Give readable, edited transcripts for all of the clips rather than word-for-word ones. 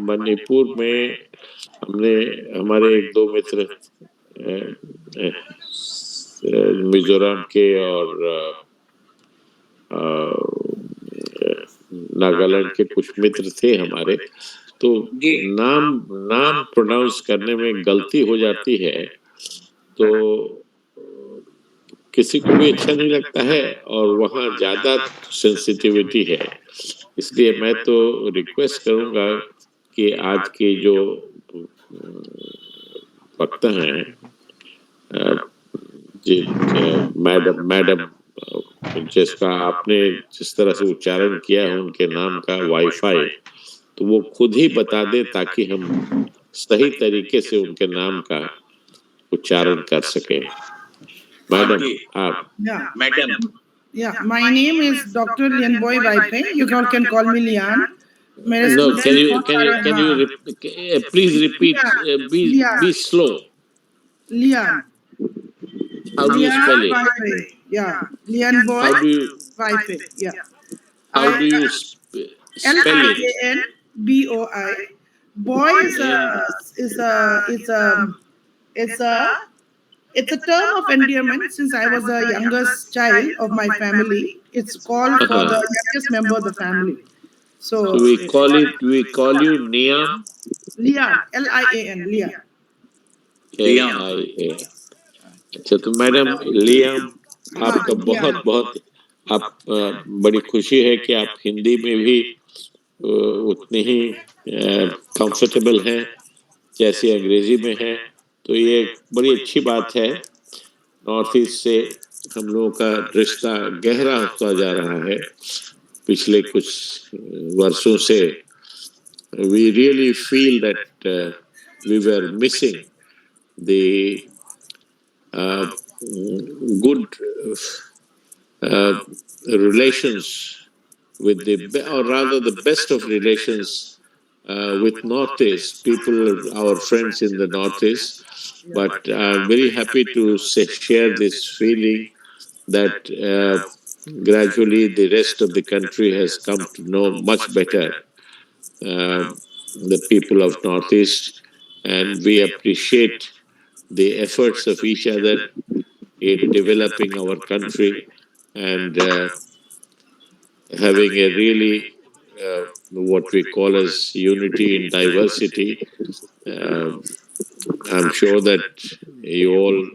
मणिपुर में हमने हमारे एक दो मित्र मिजोरम के और नागालैंड के कुछ मित्र थे हमारे, तो नाम प्रोनाउंस करने में गलती हो जाती है तो किसी को भी अच्छा नहीं लगता है, और वहाँ ज्यादा सेंसिटिविटी है। इसलिए मैं तो रिक्वेस्ट करूंगा कि आज के जो वक्ता हैं, मैडम जिसका आपने जिस तरह से उच्चारण किया है उनके नाम का वाईफाई, तो वो खुद ही बता दे ताकि हम सही तरीके से उनके नाम का उच्चारण कर सके। मैडम आप। Madam, my name is Dr. Lianboi Vaiphei. You all can call me Lian. No, can you please repeat? Be slow. Lian. How do you spell it? Vaiphei. Yeah, Lianboi Vaiphei. Yeah. How do you spell it? Lianboi. Boy it's a term of endearment. Since I was the youngest child of my family, it's called for the youngest member of the family. So we call you Niam. Lian, Lian, Lian. Lian. अच्छा, तो madam Liam, आपका बहुत बहुत बड़ी खुशी है कि आप हिंदी में भी उतने ही कंफर्टेबल हैं जैसे अंग्रेजी में है। तो ये बड़ी अच्छी बात है। नॉर्थ ईस्ट से हम लोगों का रिश्ता गहरा होता जा रहा है पिछले कुछ वर्षों से। We really feel that we were missing the good relations with or rather the best of relations with Northeast people, our friends in the Northeast. But I'm very happy to share this feeling that gradually the rest of the country has come to know much better the people of Northeast, and we appreciate the efforts of each other in developing our country and having a really what we call as unity in diversity. I'm sure that you all,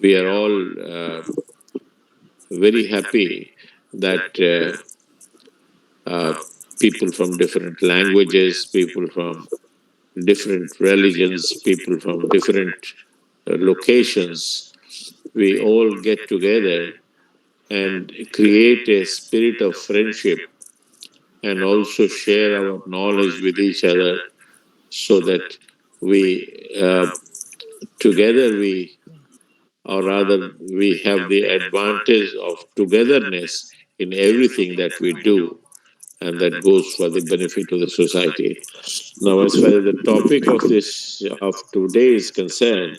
we are all very happy that people from different languages, people from different religions, people from different locations, we all get together and create a spirit of friendship and also share our knowledge with each other, so that we together or rather we have the advantage of togetherness in everything that we do, and that goes for the benefit of the society. Now, as far as the topic of today is concerned,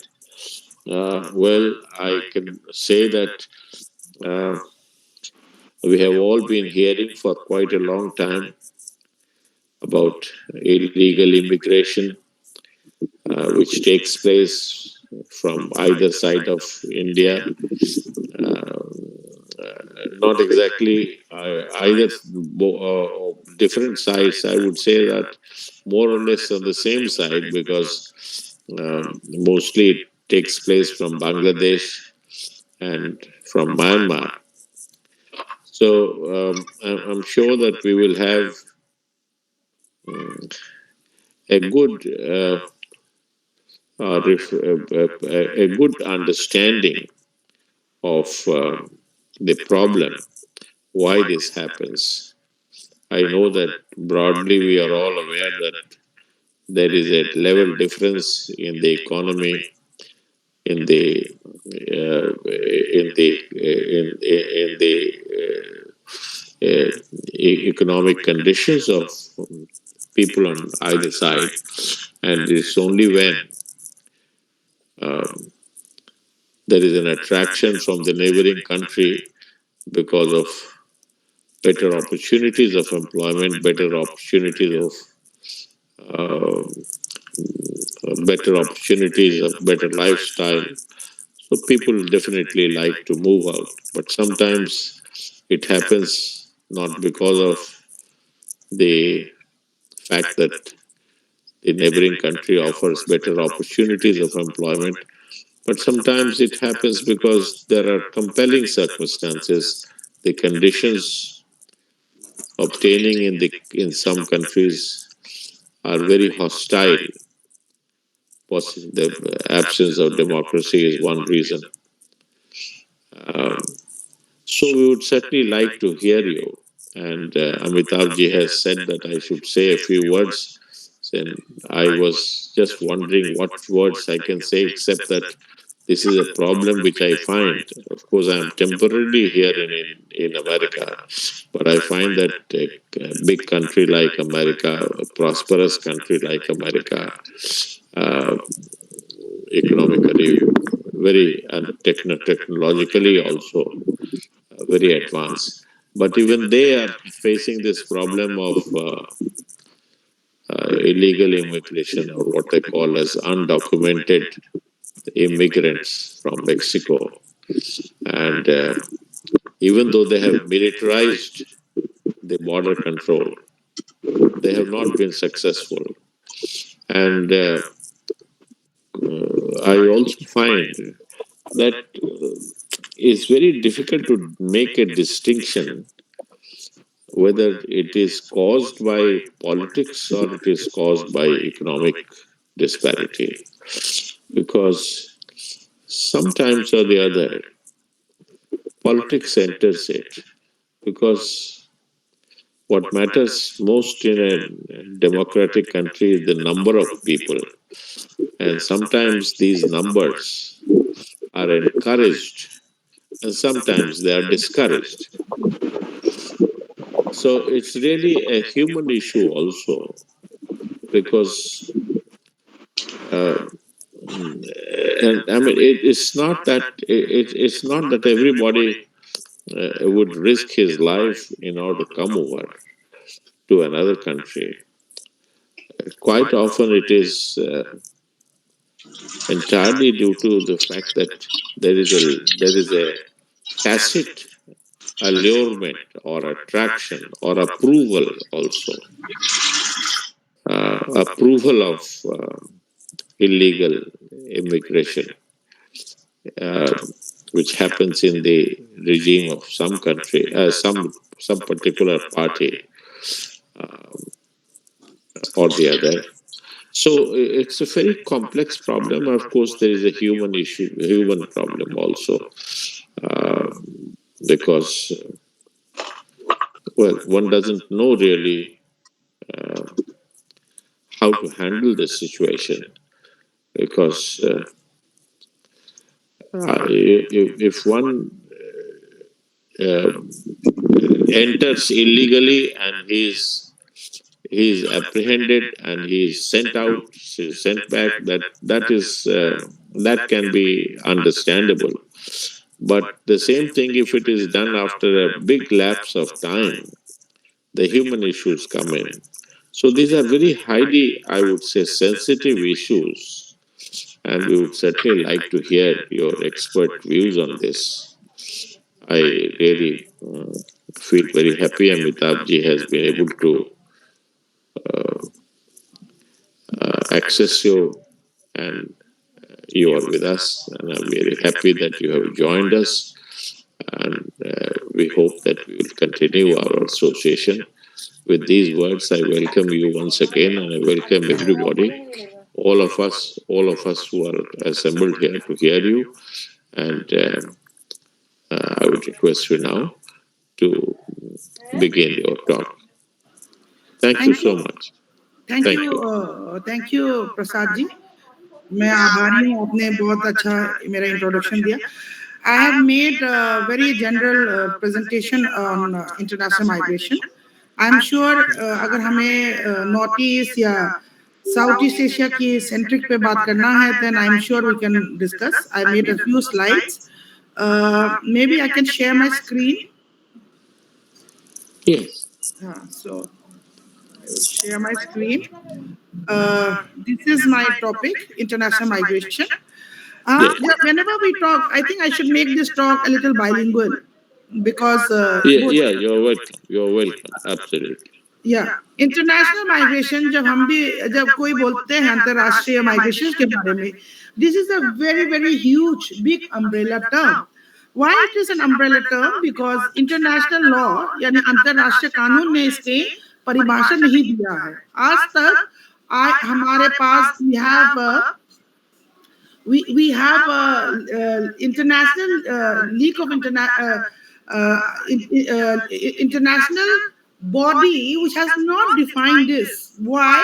well, I can say that we have all been hearing for quite a long time about illegal immigration, which takes place from either side of India. Not exactly either different sides. I would say that more or less on the same side, because mostly it takes place from Bangladesh and from Myanmar. So I'm sure that we will have a good understanding of the problem, why this happens. I know that broadly we are all aware that there is a level difference in the economy, in the economic conditions of people on either side, and it's only when there is an attraction from the neighboring country because of better opportunities of employment, better opportunities of uh, better opportunities, a better lifestyle. So people definitely like to move out, but sometimes it happens not because of the fact that the neighboring country offers better opportunities of employment, but sometimes it happens because there are compelling circumstances. The conditions obtaining in some countries are very hostile. The absence of democracy is one reason. Um, so we would certainly like to hear you. And Amitabh ji has said that I should say a few words. And I was just wondering what words I can say, except that this is a problem which I find. Of course, I am temporarily here in America, but I find that a big country like America, a prosperous country like America, uh, economically very and technologically also very advanced. But even they are facing this problem of illegal immigration, or what they call as undocumented immigrants from Mexico. And even though they have militarized the border control, they have not been successful. And I also find that it's very difficult to make a distinction whether it is caused by politics or it is caused by economic disparity. Because sometimes or the other, politics enters it. Because what matters most in a democratic country is the number of people. And sometimes these numbers are encouraged and sometimes they are discouraged. So it's really a human issue also, because uh, and I mean it's not that it's not that everybody would risk his life in order to come over to another country. Quite often it is entirely due to the fact that there is a tacit allurement or attraction or approval also, approval of illegal immigration, uh, which happens in the regime of some country, some particular party or the other. So it's a very complex problem. Of course, there is a human issue, human problem also, uh, because well, one doesn't know really how to handle this situation. Because if one uh, enters illegally and he's apprehended and he's sent out, sent back, that can be understandable. But the same thing, if it is done after a big lapse of time, the human issues come in. So these are very highly, I would say, sensitive issues, and we would certainly like to hear your expert views on this. I really feel very happy Amitabh ji has been able to access you, and you are with us, and I'm very happy that you have joined us. And we hope that we will continue our association. With these words, I welcome you once again, and I welcome everybody, all of us who are assembled here to hear you. And I would request you now to begin your talk. Thank you Thank so you. much. Thank Thank you, you. thank you, Prasad ji. मैं आभारी हूँ, आपने बहुत अच्छा मेरा introduction दिया. I have made a very general presentation on international migration. I'm sure अगर हमें नॉर्थ ईस्ट या साउथ ईस्ट एशिया की सेंट्रिक पे बात करना है, then I'm sure we can discuss. I made a few slides. Maybe I can share my screen. Yes. So share my screen. This is my topic, international migration. Yes. Whenever we talk, I think I should make this talk a little bilingual because Yeah, both. yeah, you're welcome. You're welcome. Absolutely. या international migration जब हम भी जब कोई बोलते हैं अंतरराष्ट्रीय migration के बारे में, this is a very very huge big umbrella term. Why it is an umbrella term? Because international law यानी अंतरराष्ट्रीय कानून ने इसके परिभाषा नहीं दिया है आज तक. हमारे पास we have a international league of international body which has not defined this. Why?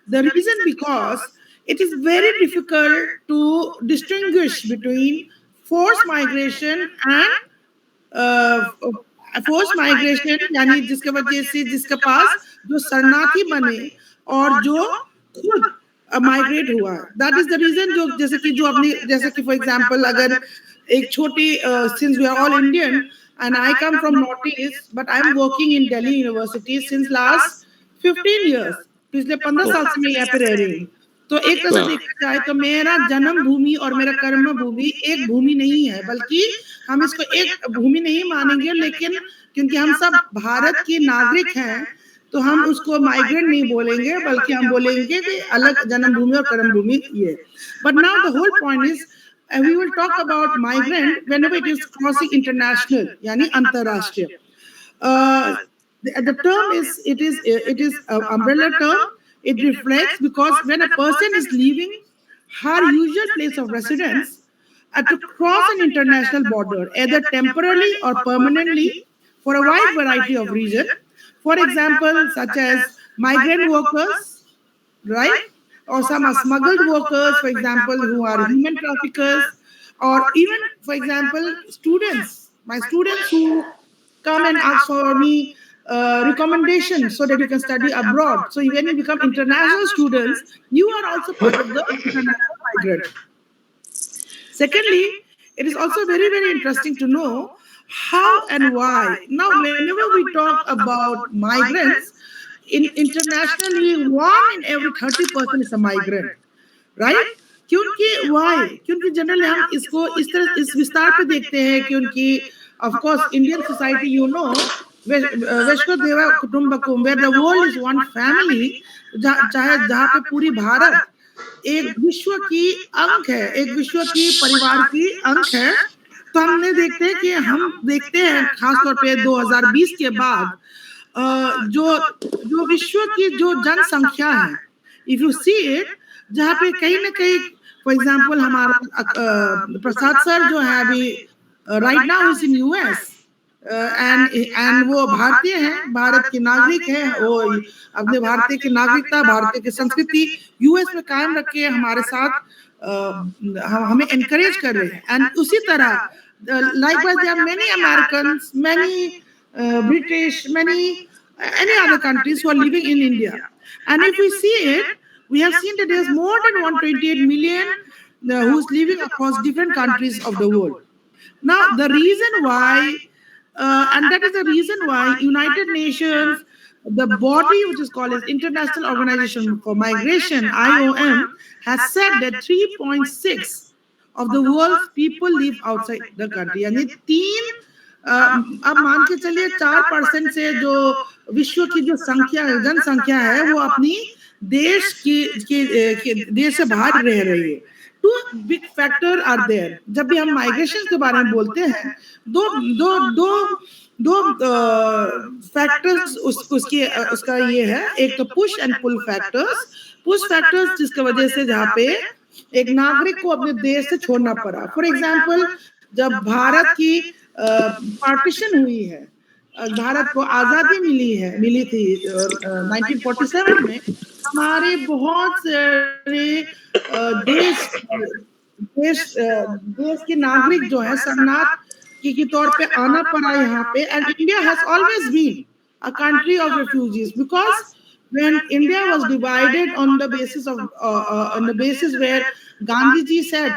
The reason because it is very difficult to distinguish between forced migration and force migration यानी जिसके वजह से जिसके पास जो शरणार्थी बने और जो खुद माइग्रेट हुआ. That is the reason. जो जैसे कि जो अपनी जैसे कि फॉर एग्जांपल अगर एक छोटी since we are all Indian and I come from north east but I am working in Delhi university since last 15 years. पिछले 15 साल से मैं यहाँ पे रह रही हूँ. तो एक तरह से देखा जाए तो मेरा जन्म भूमि और मेरा कर्म भूमि एक भूमि नहीं है, बल्कि हम इसको एक भूमि नहीं मानेंगे. लेकिन क्योंकि हम सब भारत के नागरिक हैं तो हम उसको माइग्रेंट नहीं बोलेंगे, बल्कि हम बोलेंगे कि अलग जन्म भूमि और कर्म भूमि ये. But now the whole point is we will talk about migrant whenever it is crossing international yani antarashtriya. The term is it is an umbrella term. It reflects because when a person is leaving her usual place of residence to cross an international border either temporarily or permanently for a wide variety of reasons. For example, such as migrant workers, right? Or some are smuggled workers, for example, who are human traffickers, or even, for example, students. My students who come and ask for me recommendations so that you can study abroad. So when you become international students, you are also part of the international migrant. Secondly, it is also very, very interesting to know how and why. Now, whenever we talk about migrants, internationally, 1 in every 30 person is a migrant, right? क्योंकि why? क्योंकि generally हम इसको इस तरह इस विस्तार पे देखते हैं क्योंकि of course Indian society, you know, वैश्वदेव कुटुंबकम, where the world is one family, चाहे जहाँ पे पूरी भारत एक विश्व की अंक है, एक विश्व की परिवार की अंक है. तो हमने देखते हैं कि हम देखते हैं खासतौर पे 2020 के बाद जो जो विश्व की जो जनसंख्या है, इफ यू सी इट, जहाँ पे कहीं ना कहीं फॉर एग्जांपल हमारा प्रसाद सर जो है अभी right now is in US and वो भारतीय हैं, भारत के नागरिक हैं, वो अपने भारतीय की नागरिकता, भारतीय की संस्कृति यूएस में कायम रख के हमारे साथ हमें एनकरेज कर रहे हैं. एंड उसी तरह likewise there are many Americans, many British, many any other countries who are living in India. And if we see it, we have seen that there's more than 128 million who's living across different countries of the world. Now, the reason why, and that is the reason why United Nations, the body which is called as International Organization for Migration, IOM, has said that 3.6 of the world's people live outside the country. यानी अब मान के चलिए 4% से जो विश्व की जो संख्या है, जनसंख्या है, वो अपनी देश की देश से बाहर रह रही है. Two big factors are there. जब भी हम माइग्रेशन के बारे में बोलते हैं, दो फैक्टर्स उसका ये है. एक तो push and pull factors. Push factors जिसकी वजह से जहाँ पे एक नागरिक को अपने देश से छोड़ना पड़ा. फॉर एग्जाम्पल, जब भारत की पार्टीशन हुई है, भारत को आजादी मिली थी 1947 में, हमारे बहुत सारे देश के नागरिक जो है शरणार्थ के तौर पे आना पड़ा यहाँ पे. And India has always been a country of refugees because when India was divided on the basis where Gandhi ji said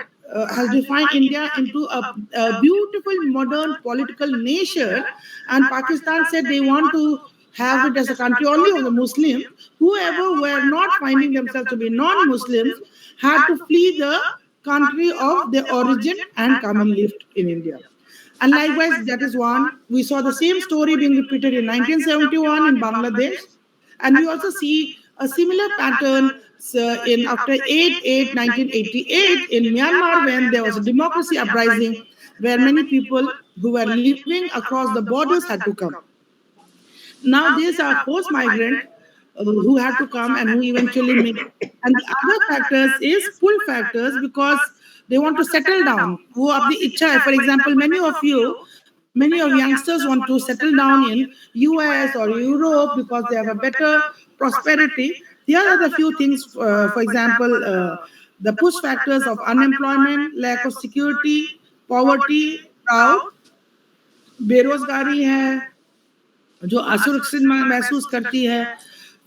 has defined India into a beautiful modern political nation, and Pakistan said they want to have it as a country only of the Muslims. Whoever were not finding themselves to be non-Muslims had to flee the country of their origin and come and live in India. And likewise, that is one. We saw the same story being repeated in 1971 in Bangladesh. And we also see a similar pattern in after 8/8/1988 in Myanmar, when there was a democracy uprising where many people who were living across the borders had to come. Now these are forced migrant who had to come and who eventually make. And the other factors is pull factors, because they want to settle down. Who of the ichha, for example, many of youngsters want to settle down in US or Europe because they have a better prosperity. Here are the few things, for example, the push factors of unemployment, lack of security, poverty, drought, बेरोजगारी है जो असुरक्षित महसूस करती है,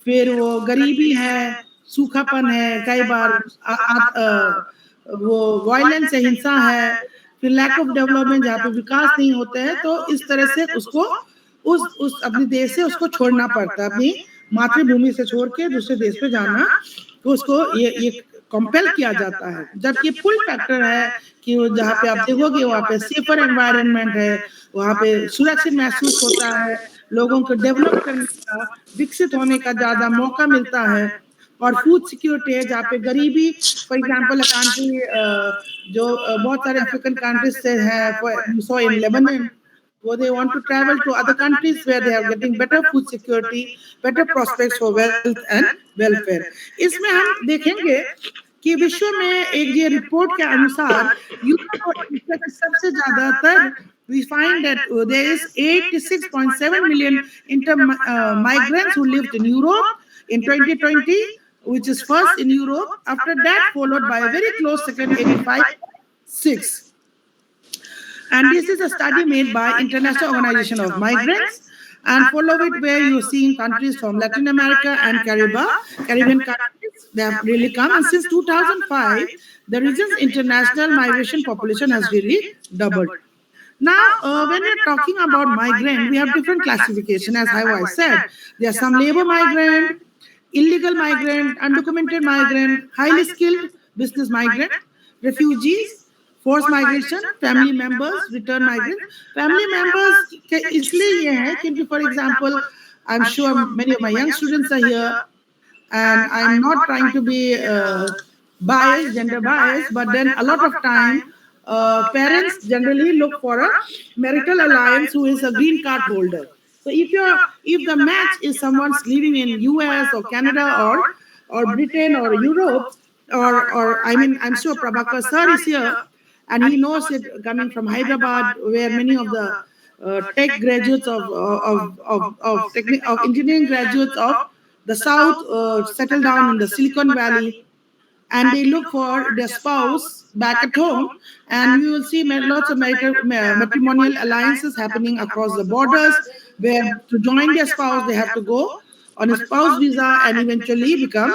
फिर वो गरीबी है, सूखापन है, कई बार वो वायलेंस है, हिंसा है, फिर लैक ऑफ डेवलपमेंट जहाँ पे विकास नहीं होते हैं, तो इस तरह से उसको उस अपने देश से उसको छोड़ना पड़ता है, अपनी मातृभूमि से छोड़ के दूसरे देश पे जाना, तो उसको ये कंपेल किया जाता है। जबकि पुल फैक्टर है कि जहाँ पे आप देखोगे वहाँ पे सेफर एनवायरनमेंट है, वहाँ पे सुरक्षित महसूस होता है, लोगों को डेवलप करने का, विकसित होने का ज्यादा मौका मिलता है, और फूड सिक्योरिटी है जहाँ पे गरीबी, फॉर एग्जांपल कंट्री जो बहुत सारे अफ्रीकन कंट्रीज से है, so in Lebanon, where they want to travel to other countries where they are getting better food security, better prospects for wealth and welfare. इसमें हम देखेंगे कि विश्व में एक ये रिपोर्ट के अनुसार यूरोप और एशिया के सबसे ज्यादातर we find that there is 86.7 million migrants who lived in Europe in 2020, which is first in Europe. After that, followed by a very close second, 85.6. And this is a study made by International Organization of Migrants, and follow it where you're seeing countries from Latin America and Caribbean countries. They have really come, and since 2005, the region's international migration population has really doubled. Now, when we're talking about migrant, we have different classification, as I said. There are some labor migrant, illegal migrant, undocumented migrant, highly skilled business migrant, refugees, forced migration, family members, return migrants. Family members इसलिए ये है क्योंकि, for example, I'm sure many of my young students are here, and I'm not trying to be biased, gender biased, but then a lot of time parents generally look for a marital alliance who is a green card holder. So if the match is someone's living in US or Canada or Britain or Europe, or I mean, I'm sure Prabhakar sir is here, and he knows it coming from Hyderabad, where many of the tech graduates of engineering graduates of the South settle down in the Silicon Valley, and they look for their spouse back at home, and we will see lots of matrimonial alliances happening across the borders, where to join their spouse they have to go on a spouse visa and eventually become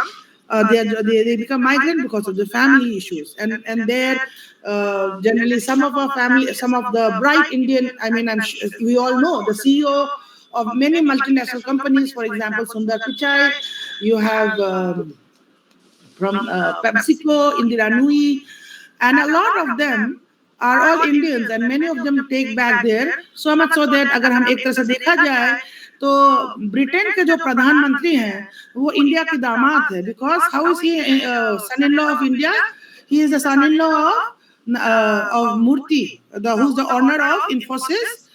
they become migrant because of the family issues, and there generally some of the bright Indian, I mean, we all know the CEO of many multinational companies, for example Sundar Pichai, you have from PepsiCo, Indira Nui, and a lot of them are all Indians, and many of them take back there, so much so that अगर हम एक तरह से देखा जाए तो Britain के जो प्रधानमंत्री हैं वो इंडिया के दामाद है, because how is he son-in-law of India? He is the son-in-law of Murthy, who's the owner of Infosys.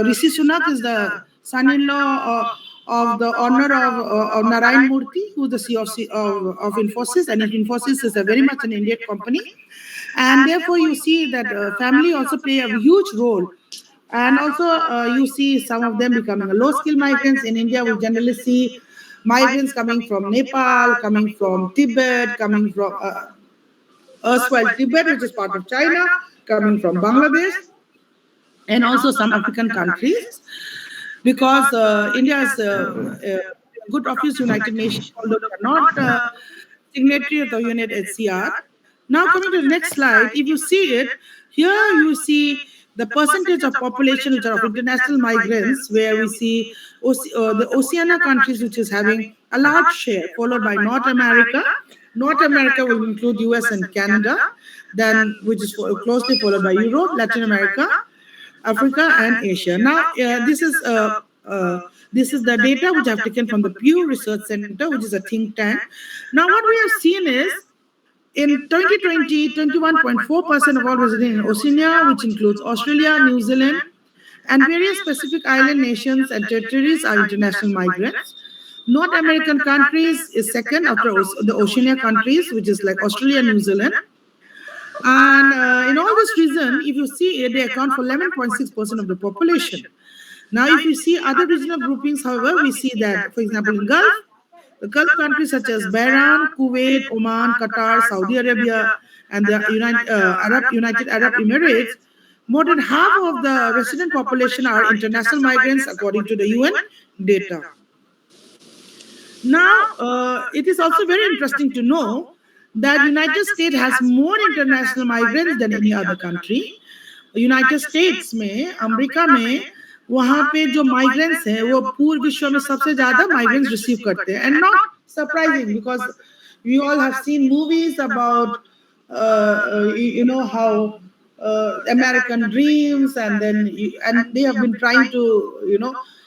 Rishi Sunak is the son-in-law of the owner of Narayan Murthy, who is the CEO of Infosys, and Infosys is a very much an Indian company, and therefore you see that family also play a huge role. And also you see some of them becoming low-skilled migrants. In India, we generally see migrants coming from Nepal, coming from Tibet, coming from erstwhile Tibet, which is part of China, coming from Bangladesh, and also some African countries. Because India is a good office United Nations, although they are not signatory of the UNHCR. Now coming to the next slide, if you see it, here you see the percentage of population which are of international migrants, where we see the Oceania countries, which is having a large share, followed by North America. North America will include US and Canada, then which is closely followed by Europe, Latin America, Africa, and Asia. Now, uh, this is the data which I've taken from the Pew Research Center, which is a think tank. Now, what we have seen is in 2020, 21.4% of all residents in Oceania, which includes Australia, New Zealand, and various Pacific Island nations and territories, are international migrants. North American countries is second after the Oceania countries, which is like Australia, New Zealand. And in all this reason, if you see, they account for 11.6% of the population. Now, if you see other regional groupings, however, we see that, for example, in Gulf, the Gulf countries such as Bahrain, Kuwait, Oman, Qatar, Saudi Arabia, and the United Arab Emirates, more than half of the resident population are international migrants, according to the UN data. Now, it is also very interesting to know that United States has more international migrants than any other country. United states में, America में, वहाँ पे जो migrants हैं वो पूरे विश्व में सबसे ज्यादा माइग्रेंट्स रिसीव करते हैं. And not surprising, because we all have seen movies about how American dreams, and they have been trying to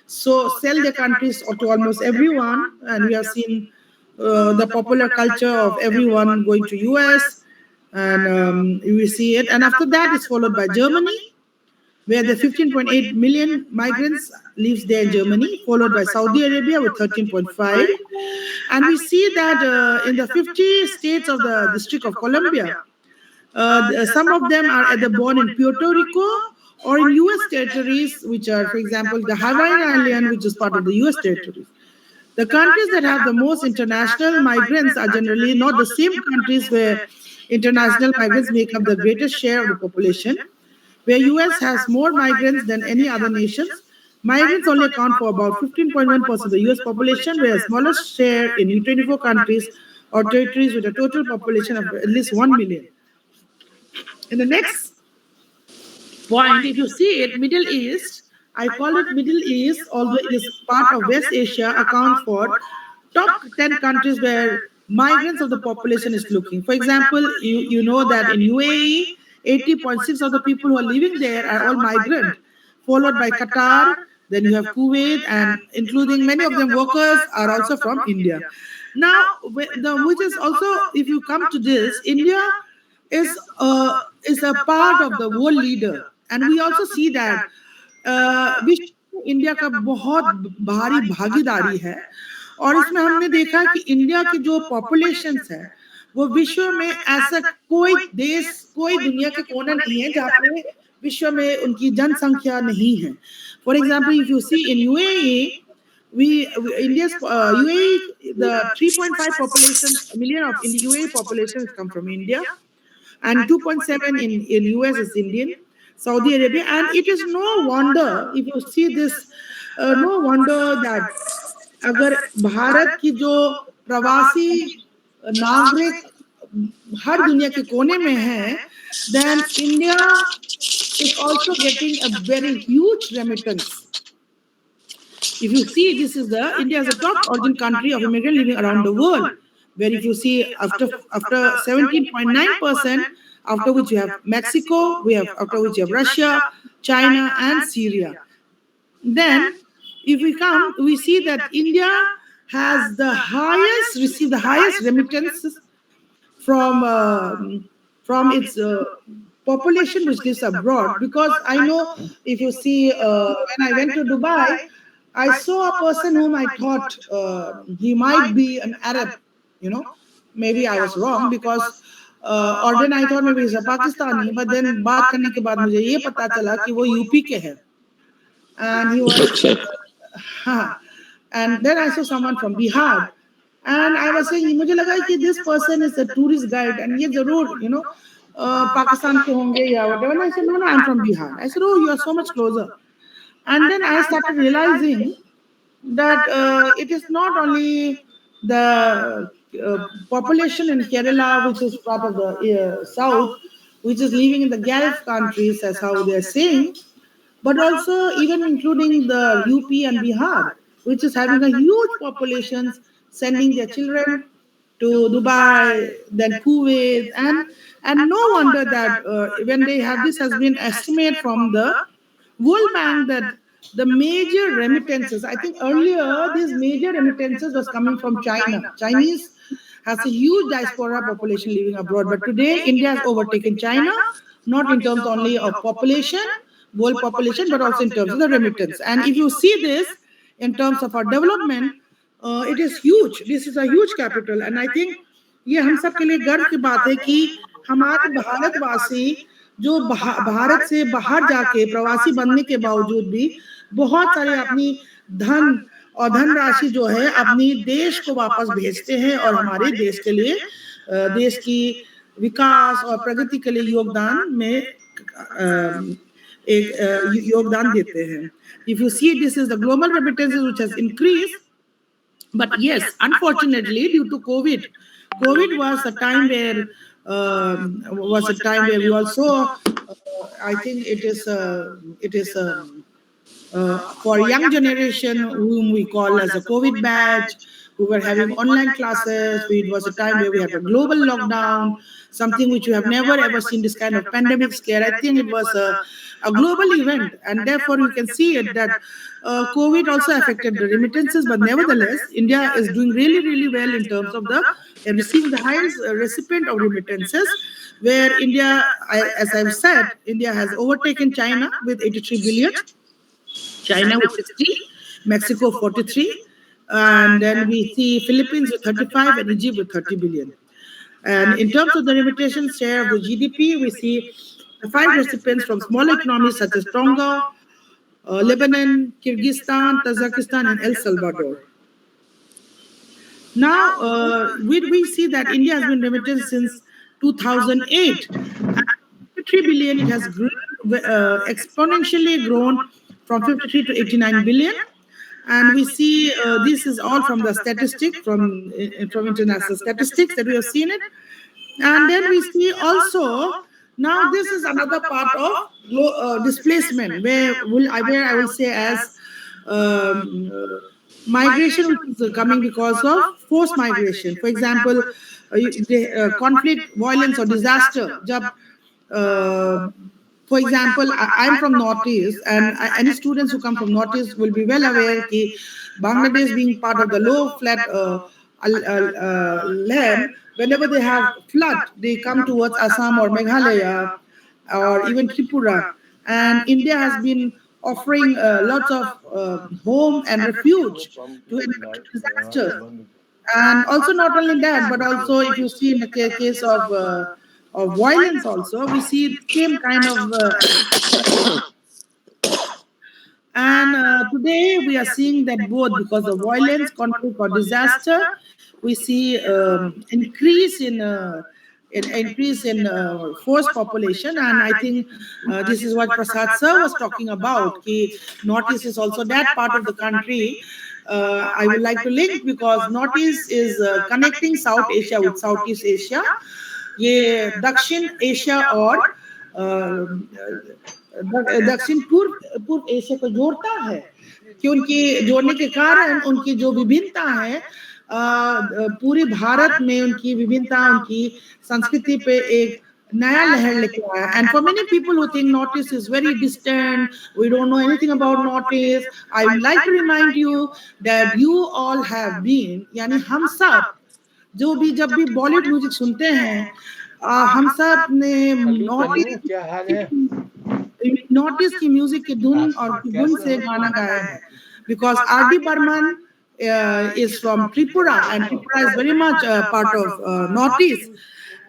sell their countries to almost everyone, and we have seen the popular culture of everyone going to US, and we see it. And after that, it's followed by Germany, where the 15.8 million migrants lives there in Germany, followed by Saudi Arabia with 13.5. And we see that in the 50 states of the District of Columbia, some of them are either born in Puerto Rico or in US territories, which are, for example, the Hawaiian Island, which is part of the US territories. The countries that have the most international migrants are generally not the same countries where international migrants make up the greatest share of the population. Where US has more migrants than any other nations, migrants only account for about 15.1% of the US population, whereas smallest share in 24 countries or territories with a total population of at least 1 million. In the next point, if you see it, Middle East, I call it Middle East, although it is part of West Asia, accounts for top 10 countries where migrants of the population is looking. For example, you know that in UAE, 80.6% of the people who are living there are all migrant, followed by Qatar, then you have Kuwait, and including many of them workers are also from India. Now, which is also, if you come to this, India is a part of the world leader, and we also see that India का बहुत भारी भागीदारी है, और इसमें हमने देखा कि इंडिया की जो पॉपुलेशंस है वो विश्व में ऐसा कोई देश, कोई दुनिया के कोना नहीं है जहाँ पे विश्व में उनकी जनसंख्या नहीं है. For example, if you see in UAE, India's UAE, the 3.5 million of in UAE population come from India, and 2.7 in US is Indian, Saudi Arabia. And it is no wonder, if you see this, no wonder that अगर भारत की जो प्रवासी नागरिक हर दुनिया के कोने में है, then India is also getting a very huge remittance. If you see, this is India is a top origin country of immigrant living around the world, where if you see after 17.9%, after which you have Mexico, after which you have Russia, China, and Syria. Then, if we come, we see that India has received the highest remittances from its population which lives abroad. Because I know, if you see, when I went to Dubai, I saw a person whom I thought he might be an Arab, maybe I was wrong, because और then I thought maybe he's a Pakistani, but then बात करने के बाद मुझे ये पता चला कि वो यूपी के हैं, and he was and then I saw someone from Bihar, and I was saying मुझे लगा कि this person is a tourist guide and ये जरूर पाकिस्तान के होंगे या whatever. And I said no, I'm from Bihar. I said, oh, you are so much closer. And then I started realizing that it is not only the population in Kerala, which is part of the south, which is living in the Gulf countries, as how they are saying, but also even including the UP and Bihar, which is having a huge populations sending their children to Dubai, then Kuwait, and no wonder that when they have this has been estimate from the World Bank that the major remittances, I think earlier these major remittances was coming from China. Chinese has a huge diaspora population living abroad, but today India has overtaken China, not in terms only of population, world population, but also in terms of the remittance. And if you see this in terms of our development, it is huge. This is a huge capital, and I think ये हम सब के लिए गर्व की बात है कि हमारे भारतवासी जो भारत से बाहर जाके प्रवासी बनने के बावजूद भी बहुत सारे अपनी धन और धनराशि जो है अपनी देश को वापस भेजते हैं और हमारे देश के लिए देश की विकास और प्रगति के लिए योगदान में एक योगदान देते हैं. If you see, this is the global remittances which has increased, but yes, unfortunately, due to COVID was a time where we also I think it is for young generation whom we call as a COVID batch, who were having online classes. It was a time where we had a global lockdown, something which we have never ever seen this kind of pandemic scare. I think it was a global event, and therefore you can see it that COVID also affected the remittances, but nevertheless, India is doing really, really well in terms of the receiving the highest recipient of remittances, where India, as I've said, India has overtaken China with 83 billion, China with 60, Mexico 43, and then we see Philippines with 35 and Egypt with 30 billion. And in terms of the remittation share of the GDP, we see the 5 recipients from smaller economies such as Tonga, Lebanon, Kyrgyzstan, Tajikistan, and El Salvador. Now, we see that India has been remitted since 2008. And 53 billion, it has exponentially grown from 53 to 89 billion. And we see this is all from the statistic, from international statistics that we have seen it. And then we see also, now this is another part of displacement, where I will say as migration which is coming because of forced migration. For example, conflict, violence or disaster. For example, I'm from Northeast, and any students who come from Northeast will be well aware that Bangladesh being part of the low flat land, whenever they have flood, they come towards Assam or Meghalaya or even Tripura. And India has been offering lots of home and refuge to disasters. And also not only that, but also if you see in the case of violence also, we see the same kind of and today we are seeing that both because of violence, conflict or disaster, we see increase in forced population. And I think this is what Prasad sir was talking about. Northeast is also that part of the country. I would like to link because Northeast is connecting South Asia with Southeast Asia. ये दक्षिण Asia और दक्षिण पूर्व Asia को जोड़ता है, कि उनकी जोड़ने के कारण उनकी जो विभिन्नता है पूरे भारत में उनकी विभिन्नता उनकी संस्कृति पे एक नया लहर लेके आया. And for many people who think Northeast is very distant, we don't know anything about Northeast, I would like to remind you that you all have been, यानी हम सब जो भी जब भी बॉलीवुड म्यूजिक सुनते हैं हम सब ने नॉर्थ ईस्ट की म्यूजिक की धुन और गुण से गाना गाया है. Because R.D. Burman is from Tripura, and Tripura is very much part of Northeast,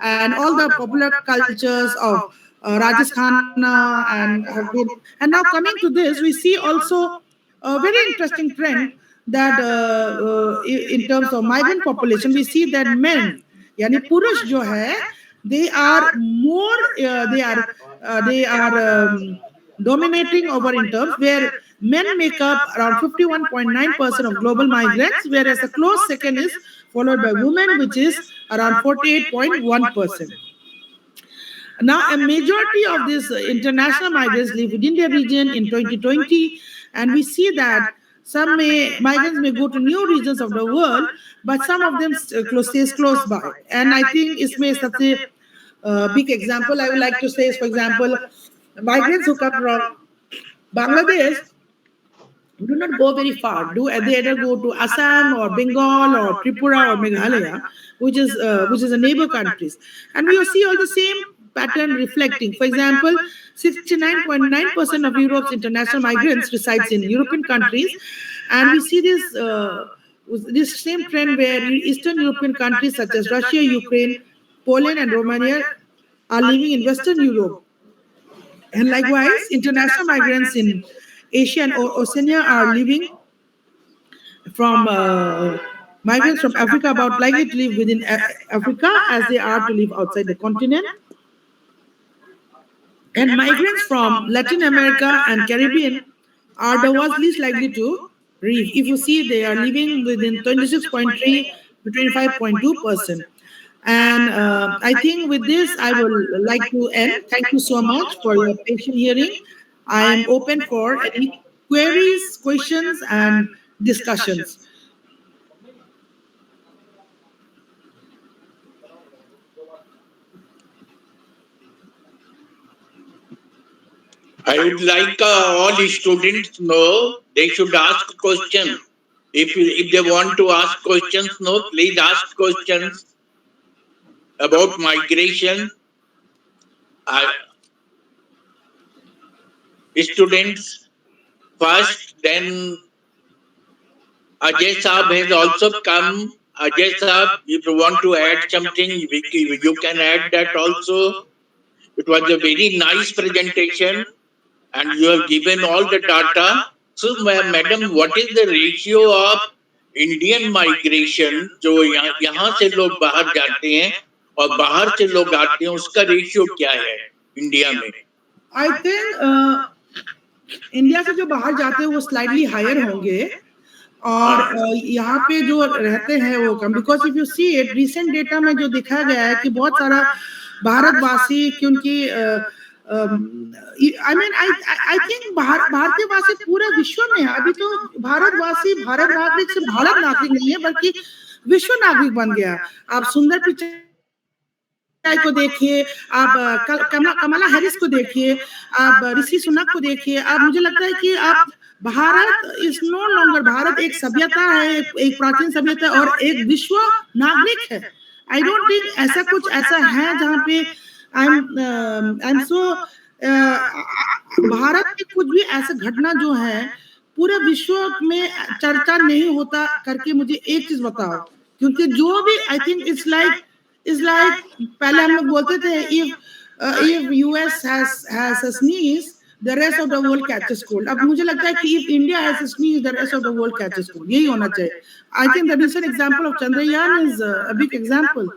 and all the popular cultures of Rajasthana and have been. And now coming to this, we see also a very interesting trend that in terms of migrant population, we see that men, यानी पुरुष जो है, they are more, they are dominating over in terms where men make up around 51.9% of global migrants, whereas a close second is followed by women, which is around 48.1%. Now, a majority of these international migrants live within their region in 2020, and we see that migrants may go to new regions of the world, but some of them stays close by. And I think इसमें सबसे big example I would like to say is, for example, migrants who come from Bangladesh do not go very far. They either go to Assam or Bengal or Tripura or Meghalaya, which is a neighbor countries, and we see all the same pattern reflecting. For example, 69.9% of Europe's international migrants resides in European countries, and we see this same trend where Eastern European countries such as Russia, Ukraine, Poland, and Romania are living in Western Europe. And likewise, international migrants in Asia and Oceania are living from migrants from Africa about likely to live within Africa as they are to live outside the continent. And migrants from Latin America and Caribbean are the ones least likely to leave. If you see, they are living within 26.3 to 25.2%. And I think with this, I would like to end. Thank you so much for your patient hearing. I am open for any queries, questions, and discussions. I would like all the students know they should ask questions. If they want to ask questions, no, please ask questions about migration. Students first, then Ajay Saab has also come. Ajay Saab, if you want to add something, you can add that also. It was a very nice presentation and you have given all the data. So, madam, what is the ratio of Indian migration जो यहाँ से लोग बाहर जाते हैं और बाहर से लोग आते हैं उसका रेशियो क्या है इंडिया में? I think इंडिया से जो बाहर जाते हैं वो स्लाइटली हायर होंगे और यहाँ पे जो रहते हैं वो कम. Because if you see it recent data में जो दिखाया गया है कि बहुत सारा भारतवासी क्योंकि आई मीन आई थिंक भारतीयवासी पूरे विश्व में है. अभी तो भारतवासी भारत नागरिक से भारत नागरिक नहीं है बल्कि विश्व नागरिक बन गया. आप सुंदर पिचाई को देखिए, आप कमला हैरिस को देखिए, आप ऋषि सुनक को देखिए. आप मुझे लगता है कि आप Bharat is no longer, Bharat एक सभ्यता है, एक प्राचीन सभ्यता है और एक विश्व नागरिक है. आई डोंट थिंक ऐसा कुछ ऐसा है जहाँ पे आई एम सो भारत में कुछ भी ऐसा घटना जो है पूरे विश्व में चर्चा नहीं होता करके मुझे एक चीज बताओ. क्योंकि जो भी आई थिंक इट्स लाइक पहले हम लोग बोलते थे if US has a sneeze, the rest of the world catches cold. अब मुझे लगता है कि if India has a sneeze, the rest of the world catches cold. यही होना चाहिए. I think the recent example of Chandrayaan is a big example.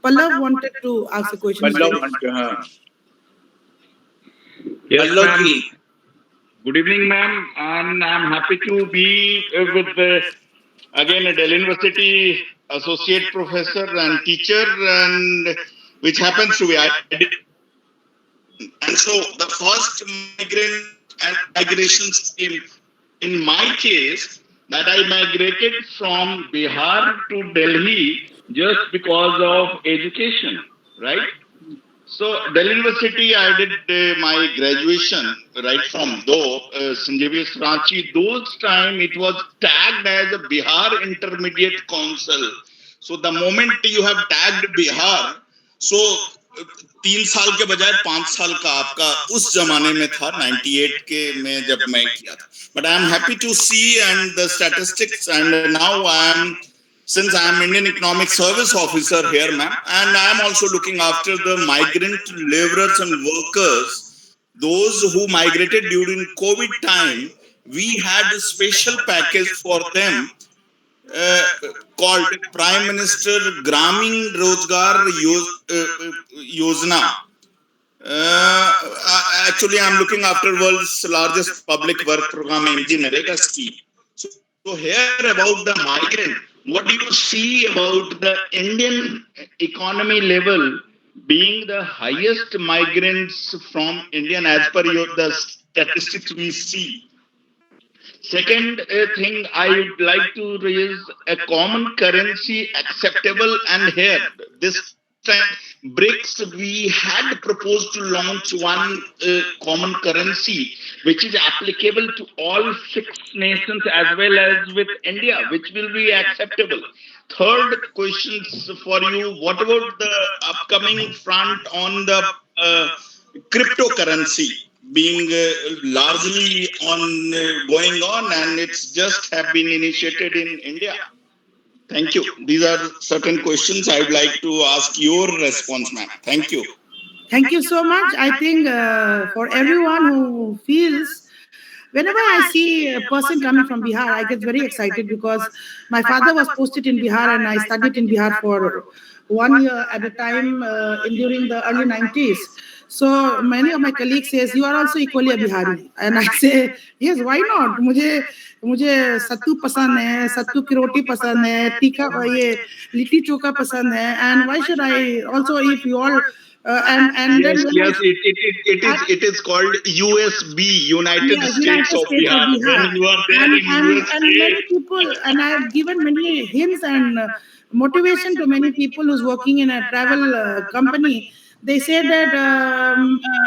Pallav wanted to ask a question. Yes, ma'am. Good evening, ma'am, and I'm happy to be with again a Delhi University associate professor and teacher, and which happens to be and so the first migrant and migration scheme in my case that I migrated from Bihar to Delhi just because of education, right? So Delhi University, I did my graduation right from St. Xavier's Ranchi. Those time it was tagged as a Bihar Intermediate Council. So the moment you have tagged Bihar, so 3 साल के बजाय 5 साल का आपका उस जमाने में था 98 के में जब मैं किया था. But I am happy to see and the statistics, and now since I am Indian Economic Service Officer here, ma'am, and I am also looking after the migrant laborers and workers, those who migrated during COVID time. We had a special package for them called Prime Minister Gramin Rozgar Yojana. Actually, I'm looking after world's largest public work program, MG scheme. So here about the migrant, what do you see about the Indian economy level being the highest migrants from Indian as per the statistics we see. Second thing I would like to raise a common currency acceptable, and here this time BRICS we had proposed to launch one common currency which is applicable to all six nations as well as with India, which will be acceptable. Third questions for you: what about the upcoming front on the cryptocurrency being largely on going on, and it's just have been initiated in India? Thank you. These are certain questions I would like to ask your response, ma'am. Thank you. Thank you so much. I think for everyone who feels, whenever I see a person coming from Bihar, I get very excited because my father was posted in Bihar and I studied in Bihar for 1 year at a time during the early 90s. So many of my colleagues says you are also equally a Bihari, and I say yes, why not? मुझे सत्तू पसंद है, सत्तू की रोटी पसंद है, तीखा ये लिट्टी चोखा पसंद है, and why should I also, if you all and then Yes, when yes, it is called USB, United yes, States United of States of Bihar. When Bihar, you are there and in and and USA, many people, and I have given many hints and motivation to many people who's working in a travel company. They said that,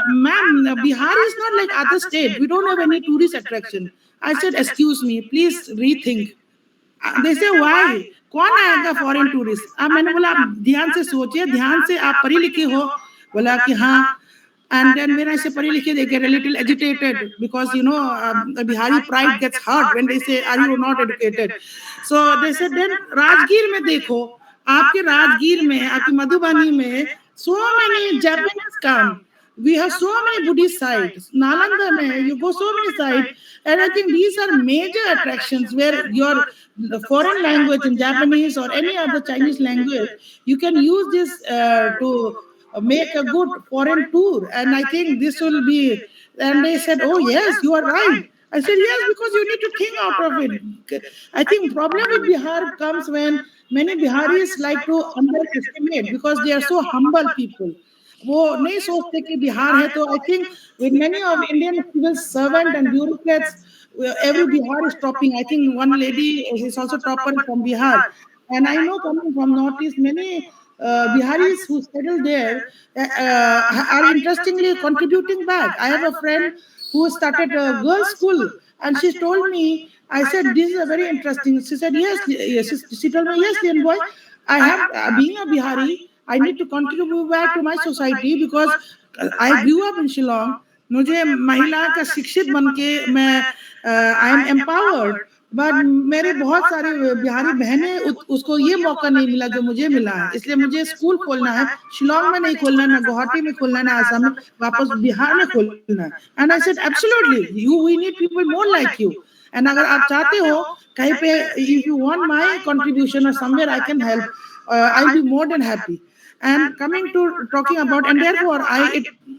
ma'am, Bihar is not like other state. We don't have any tourist attraction. I said, excuse me, please rethink. They say why, कौन आएगा foreign tourist? अब मैंने बोला आप ध्यान से सोचिए, ध्यान से, आप पढ़ी लिखी हो? बोला कि हाँ. And then when I say पढ़ी लिखी, they get a little agitated because the Bihari pride gets hurt when they say are you not educated. So they said then Rajgir में देखो, आपके राजगीर में, आपकी मधुबनी में so many Japanese come. We have so many Buddhist sites. Nalanda mein, you go so many sites, and I think these are major attractions where your foreign language in Japanese or any other Chinese language, you can use this to make a good foreign tour. And I think this will be. And they said, "Oh yes, you are right." I said, "Yes, because you need to think out of it." I think problem with Bihar comes when many Biharis like to underestimate because they are so humble people. वो नहीं सोचते कि बिहार है तो I think with many of Indian civil servant and bureaucrats, every Bihar is topping. I think one lady is also topper from Bihar, and I know coming from Northeast, many Biharis who settled there are interestingly contributing back. I have a friend who started a girls' school, and she told me, I said, this is a very interesting. She said, yes, yes. She told me, yes, Lianboi, I have, being a Bihari, I need to contribute back to my society because I grew up in Shillong. मुझे महिला का शिक्षित बन के मैं I am empowered, but मेरे बहुत सारे बिहारी बहनें उसको ये मौका नहीं मिला जो मुझे मिला है, इसलिए मुझे स्कूल खोलना है. शिलोंग में नहीं खोलना है, ना गुवाहाटी में खोलना है, ना आसाम में, वापस बिहार में खोलना है. And I said absolutely, you we need people more like you. And अगर आप चाहते हो कहीं पे, if you want my contribution और somewhere I can help, I'll be more than happy. And coming to talking about, and therefore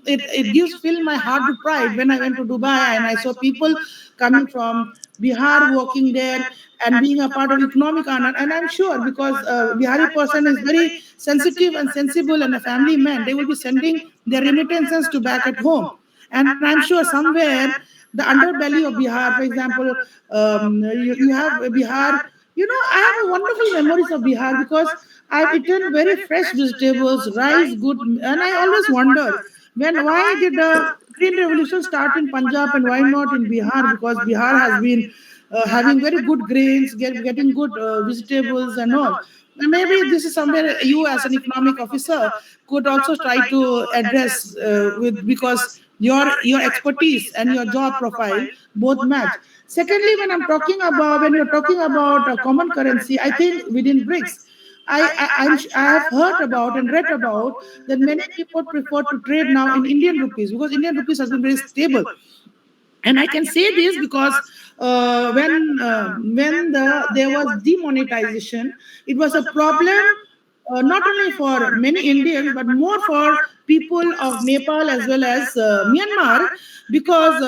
it gives fill my heart with pride when I went to Dubai and I saw people coming from Bihar working there and being a part of economic honor. And I'm sure because Bihari person is very sensitive and sensible and a family man, they will be sending their remittances to back at home. And I'm sure somewhere the underbelly of Bihar, for example, you have Bihar. I have a wonderful memories of Bihar because I've eaten very fresh vegetables, rice, good, and I always wonder why did the Green Revolution start in Punjab and why not in Bihar? Because Bihar has been having very good grains, getting good vegetables and all. And maybe this is somewhere you, as an economic officer, could also try to address with, because your expertise and your job profile both match. Secondly, when you're talking about a common currency, I think within BRICS, I have heard about and read about that many people prefer to trade now in Indian rupees because Indian rupees has been very stable. And I can say this because when there was demonetization, it was a problem not only for many Indians but more for people of Nepal as well as Myanmar, because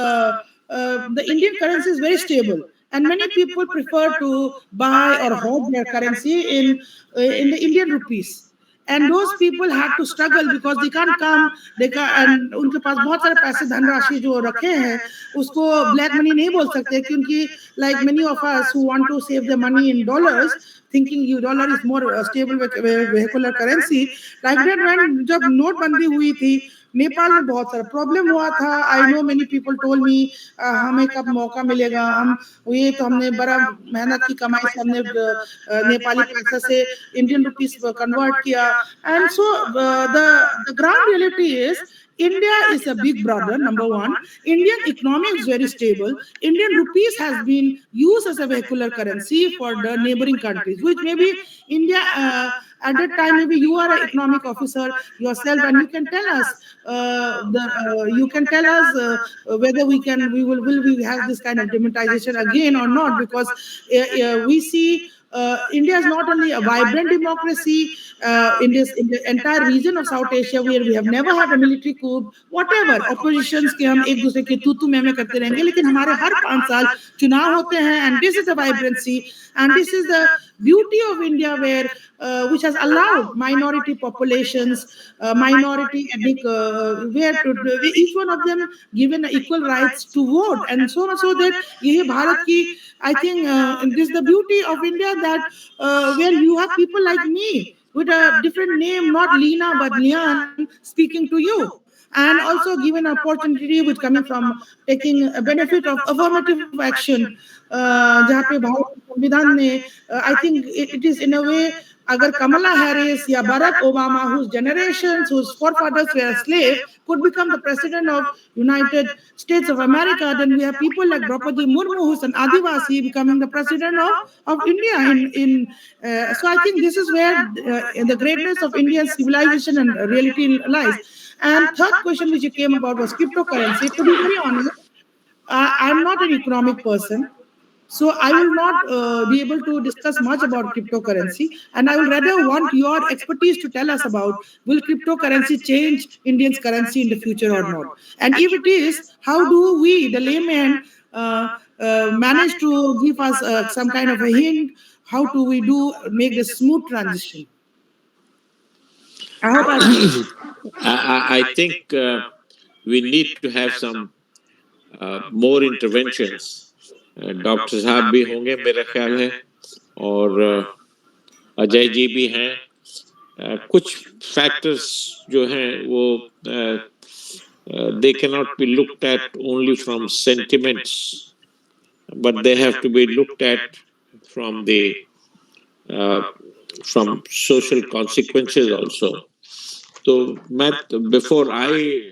the Indian currency is very stable and many people prefer to buy or hold their currency in the Indian rupees. and those people had to struggle because they can't come, and उनके पास बहुत सारे पैसे धनराशि जो रखे हैं उसको black money नहीं बोल सकते क्योंकि like many of us who want to save the money in dollars thinking dollar is more stable vehicular currency, like that when जब नोटबंदी हुई थी नेपाल में बहुत सारा प्रॉब्लम हुआ था. I know many people told me हमें कब मौका मिलेगा, हम ये तो हमने बड़ा मेहनत की कमाई से हमने नेपाली पैसा से इंडियन रुपीस कन्वर्ट किया. And so the ground reality is India is a big brother, number one. Indian economy is very stable. Indian rupees has been used as a vehicular currency for the neighboring countries, which maybe India, at that time, maybe you are an economic officer yourself, and you can tell us, whether will we have this kind of demonetization again or not, because we see India is not only a vibrant democracy in the entire region of South Asia, where we have never had a military coup, whatever oppositions के हम एक दूसरे के तू मैं करते रहेंगे, लेकिन हमारे हर 5 साल चुनाव होते हैं, and this is the vibrancy and this is the beauty of India, where which has allowed minority populations, minority ethnic, each one of them given equal rights to vote, and so much so that ये भारत की, I think this is the beauty of India, that where you have people like me with a different name, not Lina but Lian, speaking to you, and also given an opportunity with coming from taking a benefit of affirmative action, जहाँ पे भारत संविधान ने, I think it is in a way, अगर Kamala Harris या Barack Obama, whose generations, whose forefathers were slaves, could become the president of United States of America, then we have people like Draupadi Murmu, who's an Adivasi, becoming the president of India. So I think this is where the greatness of Indian civilization and reality lies. And third question which you came about was cryptocurrency. To be very honest, I'm not an economic person, so I will not be able to discuss much about cryptocurrency, and I will rather want your expertise to tell us about, will cryptocurrency change Indians' currency in the future or not? And if it is, how do we, the layman, manage to give us some kind of a hint? How do we make this smooth transition? I hope I think we need to have some more interventions. Doctor साहब भी होंगे मेरा ख्याल है, और अजय जी भी हैं. कुछ फैक्टर्स जो हैं वो they cannot be looked at only from sentiments, but they have to be looked at from the from social consequences also. So, before I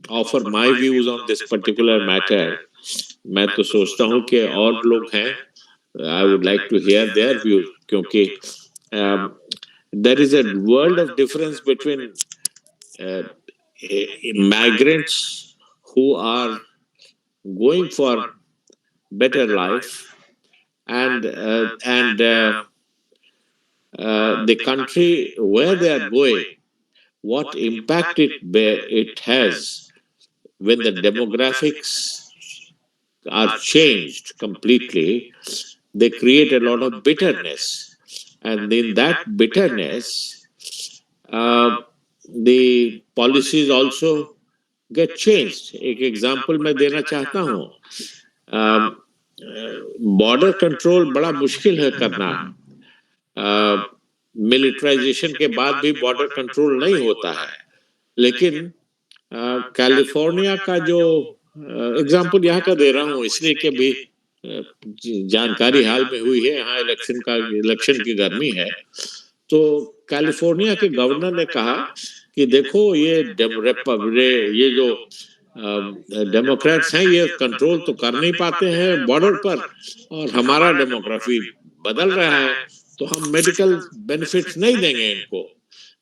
offer my views on this particular matter, मैं तो सोचता हूँ कि और लोग हैं, I would like to hear their views, क्योंकि there is a world of difference between migrants who are going for better life and the country where they are going, what impact it has when the demographics are changed completely. They create a lot of bitterness, and in that bitterness, the policies also get changed. एक example मैं देना चाहता हूँ. Border control बड़ा मुश्किल है करना. Militarization के बाद भी border control नहीं होता है, लेकिन कैलिफोर्निया का जो एग्जाम्पल यहाँ का दे रहा हूँ इसलिए कि भी जानकारी हाल में हुई है, यहाँ इलेक्शन की गर्मी है, तो कैलिफोर्निया के गवर्नर ने कहा कि देखो ये जो डेमोक्रेट्स हैं ये कंट्रोल तो कर नहीं पाते हैं बॉर्डर पर, और हमारा डेमोग्राफी बदल रहा है, तो हम मेडिकल बेनिफिट्स नहीं देंगे इनको,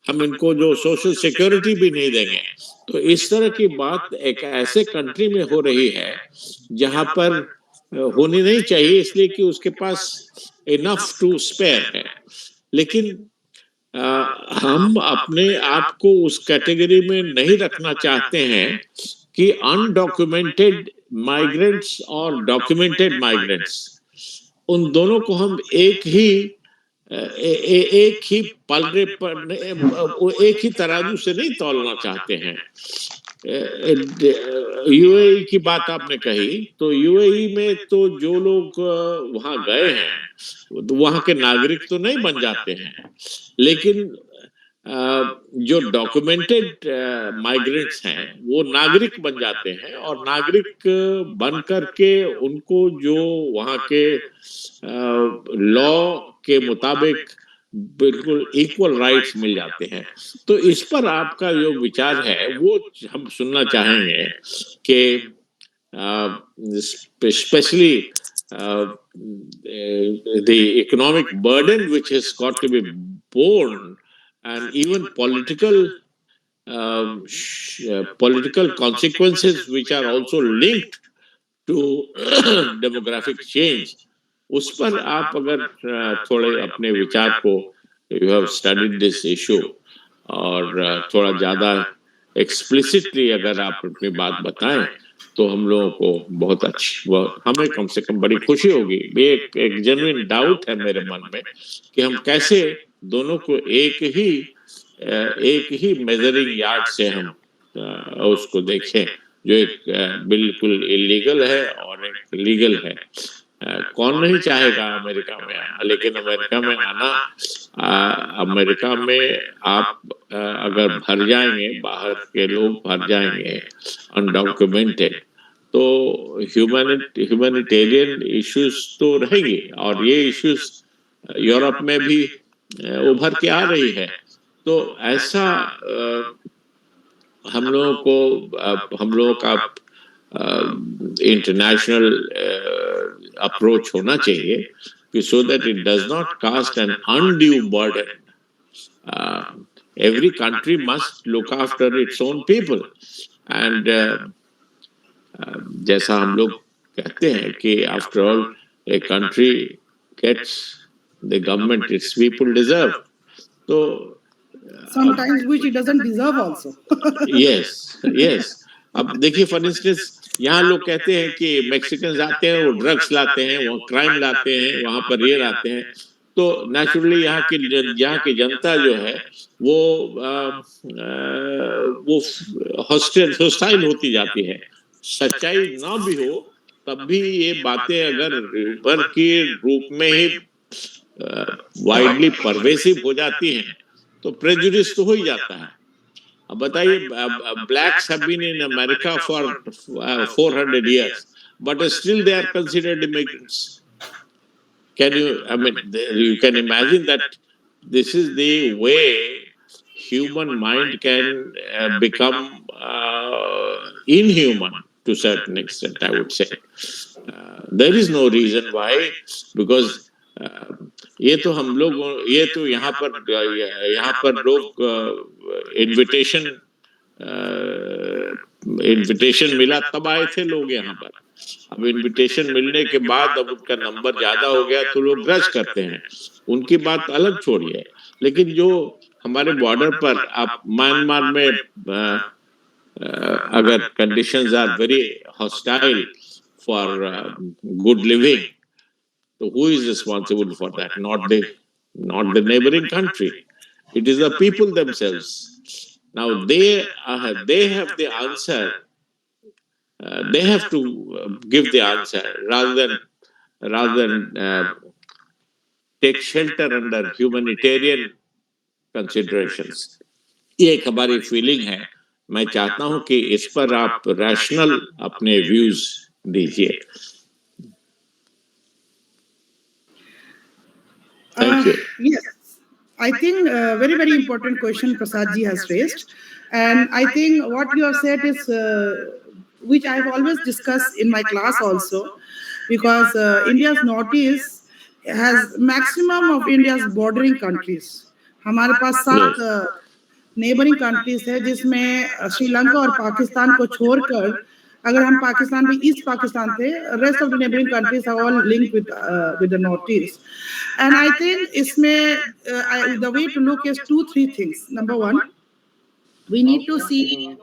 हम इनको जो सोशल सिक्योरिटी भी नहीं देंगे. तो इस तरह की बात एक ऐसे कंट्री में हो रही है जहां पर होनी नहीं चाहिए, इसलिए कि उसके पास इनफ टू स्पेयर है, लेकिन हम अपने आप को उस कैटेगरी में नहीं रखना चाहते हैं कि अनडॉक्यूमेंटेड माइग्रेंट्स और डॉक्यूमेंटेड माइग्रेंट्स, उन दोनों को हम एक ही एक ही पलड़े पर एक ही तराजू से नहीं तौलना चाहते हैं। यूएई की बात आपने कही, तो यूएई में तो जो लोग वहां गए हैं तो वहां के नागरिक तो नहीं बन जाते हैं, लेकिन जो डॉक्यूमेंटेड माइग्रेंट्स हैं वो नागरिक बन जाते हैं, और नागरिक बन करके उनको जो वहाँ के लॉ के मुताबिक बिल्कुल इक्वल राइट्स मिल जाते हैं। तो इस पर आपका जो विचार है वो हम सुनना चाहेंगे कि especially the economic burden which has got to be borne, and even political consequences which are also linked to demographic change, उस पर आप अगर थोड़े अपने विचार को, you have studied this issue, और थोड़ा ज्यादा एक्सप्लिसिटली अगर आप अपनी बात बताएं तो हम लोगों को बहुत अच्छी, हमें कम से कम बड़ी खुशी होगी। एक जेन्युइन डाउट है मेरे मन में कि हम कैसे दोनों को एक ही मेजरिंग यार्ड से हम उसको देखें, जो एक बिल्कुल इलीगल है और एक लीगल है। कौन नहीं चाहेगा अमेरिका में आना, लेकिन अमेरिका में आना, अमेरिका में आप अगर भर जाएंगे, बाहर के लोग भर जाएंगे अनडॉक्यूमेंटेड, तो ह्यूमैनिटेरियन इश्यूज तो रहेंगे, और ये इश्यूज यूरोप में भी उभर के आ रही है। तो ऐसा हम लोगों का इंटरनेशनल अप्रोच होना चाहिए कि so that it does not cast an undue burden. Every country must look after its own people, and जैसा हम लोग कहते हैं कि after all a country gets the government its people deserve. तो sometimes which it doesn't deserve also. yes. अब देखिए, for instance यहाँ लोग कहते हैं कि मैक्सिकन आते हैं, वो ड्रग्स लाते हैं, वो क्राइम लाते हैं, वहां पर ये लाते हैं, तो नेचुरली यहाँ की जनता जो है वो हॉस्टाइल होती जाती है। सच्चाई ना भी हो तब भी ये बातें अगर ऊपर के रूप में ही वाइडली परवेसिव हो जाती हैं तो प्रेजुडिस तो हो ही जाता है। अब बताइए, blacks have been in America for 400 years, but still they are considered immigrants. You can imagine that this is the way human mind can become inhuman to a certain extent, I would say. There is no reason why, because ये तो हम लोग, ये तो यहाँ पर लोग invitation मिला तब आए थे लोग यहाँ पर। अब इनविटेशन मिलने के बाद अब उनका नंबर ज्यादा हो गया तो लोग ग्रज करते हैं, उनकी बात अलग छोड़िए। लेकिन जो हमारे बॉर्डर पर आप म्यांमार में अगर conditions are very hostile for good living, so who is responsible for that? Not the neighboring country. It is the people themselves. Now they have the answer. They have to give the answer rather than take shelter under humanitarian considerations. ये एक हमारी feeling है। मैं चाहता हूँ कि इस पर आप रैशनल अपने व्यूज दीजिए। Thank you. Yes, I think very, very important question Prasad ji has raised. And I think what you have said is, which I've always discussed in my class also, because India's northeast has maximum of India's bordering countries. हमारे पास 7 neighbouring countries है, जिसमें श्रीलंका और पाकिस्तान को छोड़कर, अगर हम पाकिस्तान में east Pakistan थे, rest of the neighbouring countries are all linked with the north east. And I think इसमें the way to look is 2-3 things. Number 1, we need to see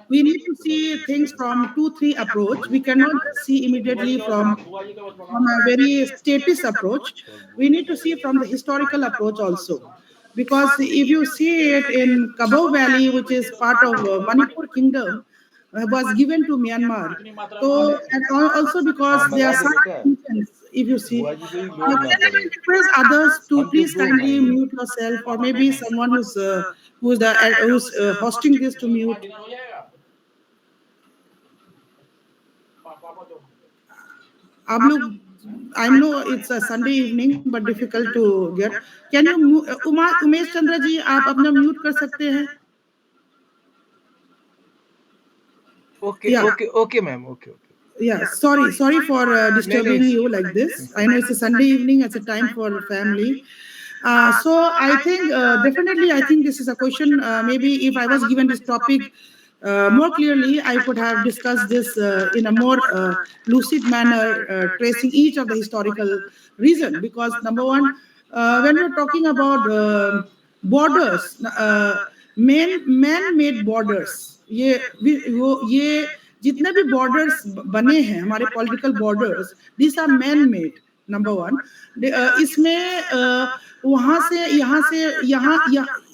we need to see things from 2 3 approach. We cannot just see immediately from a very statist approach. We need to see from the historical approach also, because if you see it in Kabo Valley, which is part of Manipur Kingdom, was given to Myanmar. So, and also because there are some tensions, if you see. Can I request others to please kindly mute yourself, or maybe someone who's hosting this to mute. आप लोग, I know it's a Sunday evening, but difficult to get. Can you Umesh Chandra ji, आप अपना mute कर सकते हैं? Okay, ma'am. Okay. Yeah, sorry for disturbing you like this. I know it's a Sunday evening, it's a time for family. So I think definitely, I think this is a question. Maybe if I was given this topic more clearly, I could have discussed this in a more lucid manner, tracing each of the historical reason. Because number one, when we're talking about borders, man-made borders, ये जितने भी borders बने हैं हमारे political borders, this are man made, number one. इसमें वहां से यहाँ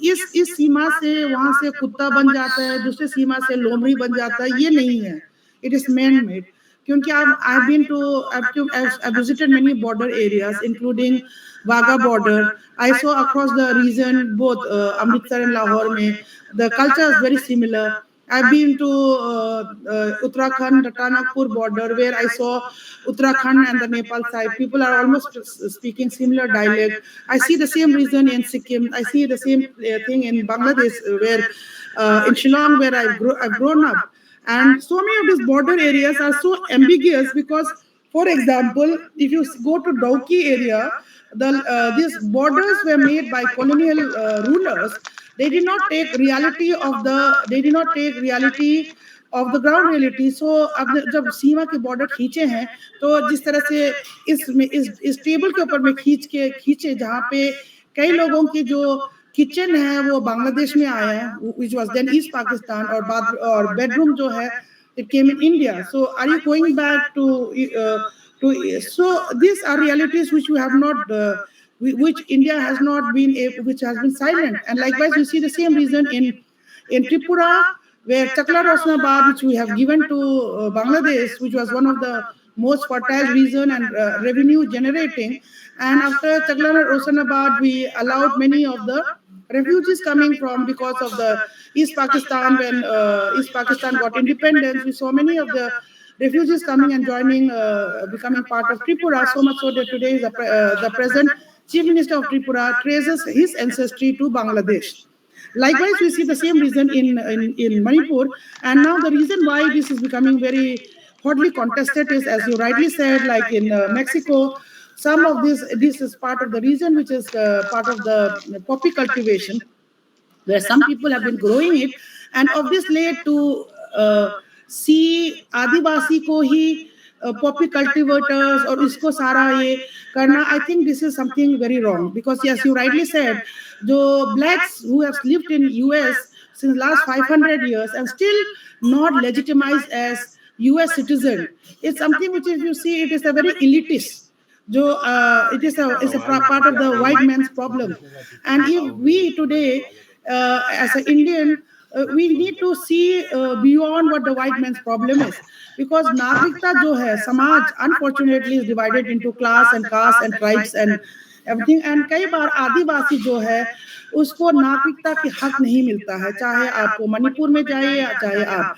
इस सीमा से वहां से कुत्ता बन जाता है, दूसरे सीमा से लोमड़ी बन जाता है, ये नहीं है. It is man made. क्योंकि I've visited many border areas, including Wagah border. I saw across the region, both Amritsar and Lahore, mein, the culture is very similar. I've been to Uttarakhand, Ratanapur border, where I saw Uttarakhand and the Nepal side. People are almost speaking similar dialect. I see the same reason in Sikkim. I see the same thing in Bangladesh, where in Shillong, where I've grown up. And so many of these border areas are so ambiguous because, for example, if you go to DoPT area, these borders were made by colonial rulers. They did not take reality of the ground reality. So अब जब सीमा के border खींचे हैं, तो जिस तरह से इस टेबल के ऊपर में खींचे जहाँ पे कई लोगों की जो किचन है वो बांग्लादेश में आया है, which was then East Pakistan, और bedroom जो है it came in India. So are you going back to so these are realities which we have not which India has not been which has been silent. And likewise we see the same reason in Tripura, where Chakla Rosnabad, which we have given to Bangladesh, which was one of the most fertile region and revenue generating. And after Chakla Rosnabad, we allowed many of the refugees coming from, because of the East Pakistan. When East Pakistan got independence, we saw many of the refugees coming and joining, becoming part of Tripura, so much so that today the present Chief Minister of Tripura traces his ancestry to Bangladesh. Likewise, we see the same reason in Manipur. And now the reason why this is becoming very hotly contested is, as you rightly said, like in Mexico, some of this is part of the reason, which is part of the poppy cultivation, where some people have been growing it, and of this led to see आदिवासी को ही poppy cultivators और इसको सारा ये करना. I think this is something very wrong, because yes, you rightly said, the blacks who have lived in US since last 500 years and still not legitimized as US citizen, it's something which, if you see, it is a very elitist. It is a part of the white man's problem. And if we today, as an Indian, we need to see beyond what the white man's problem is, because nagrikta jo hai, samaj unfortunately is divided into class and caste and tribes and everything. And कई बार आदिवासी जो है उसको नागरिकता के हक नहीं मिलता है, चाहे आप मणिपुर में जाइए, चाहे आप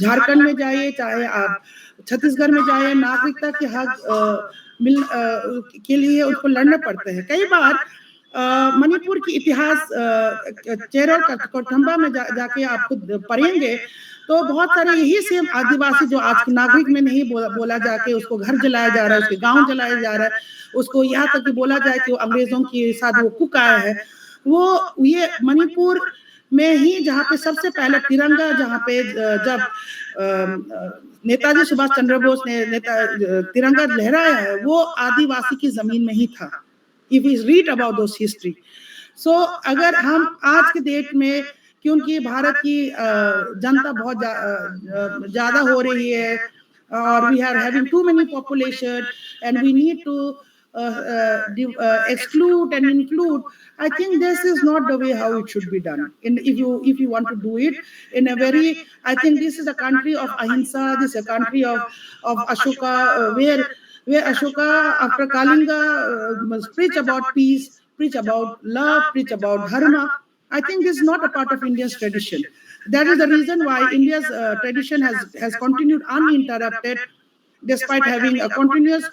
झारखंड में जाइए, चाहे आप छत्तीसगढ़ में जाइए, नागरिकता के हक के लिए उनको लड़ना पड़ते हैं. कई बार मणिपुर की इतिहास चेरो कठंबा में जाके आप खुद पढ़ेंगे तो बहुत सारे यही सेम आदिवासी जो आज के नागरिक में नहीं बोला जाके उसको घर जलाया जा रहा है, उसके गांव जलाया जा रहा है, उसको यहाँ तक कि बोला जाए कि वो अंग्रेजों के साथ वो कुक आया है, वो ये मणिपुर में ही जहाँ पे सबसे पहले तिरंगा, जहाँ पे जब नेताजी सुभाष चंद्र बोस ने तिरंगा लहराया है, वो आदिवासी की जमीन में ही था. If we read about those history, so अगर हम आज के डेट में क्योंकि भारत की जनता बहुत ज़्यादा हो रही है, or we are having too many population and we need to exclude and include. I think this is not the way how it should be done. If you want to do it in a very, I think this is a country of ahimsa. This is a country of Ashoka, where Ashoka, after Kalinga, must preach about peace, preach about love, preach about dharma. I think this is not a part of India's tradition. That is the reason why India's tradition has continued uninterrupted, despite having a continuous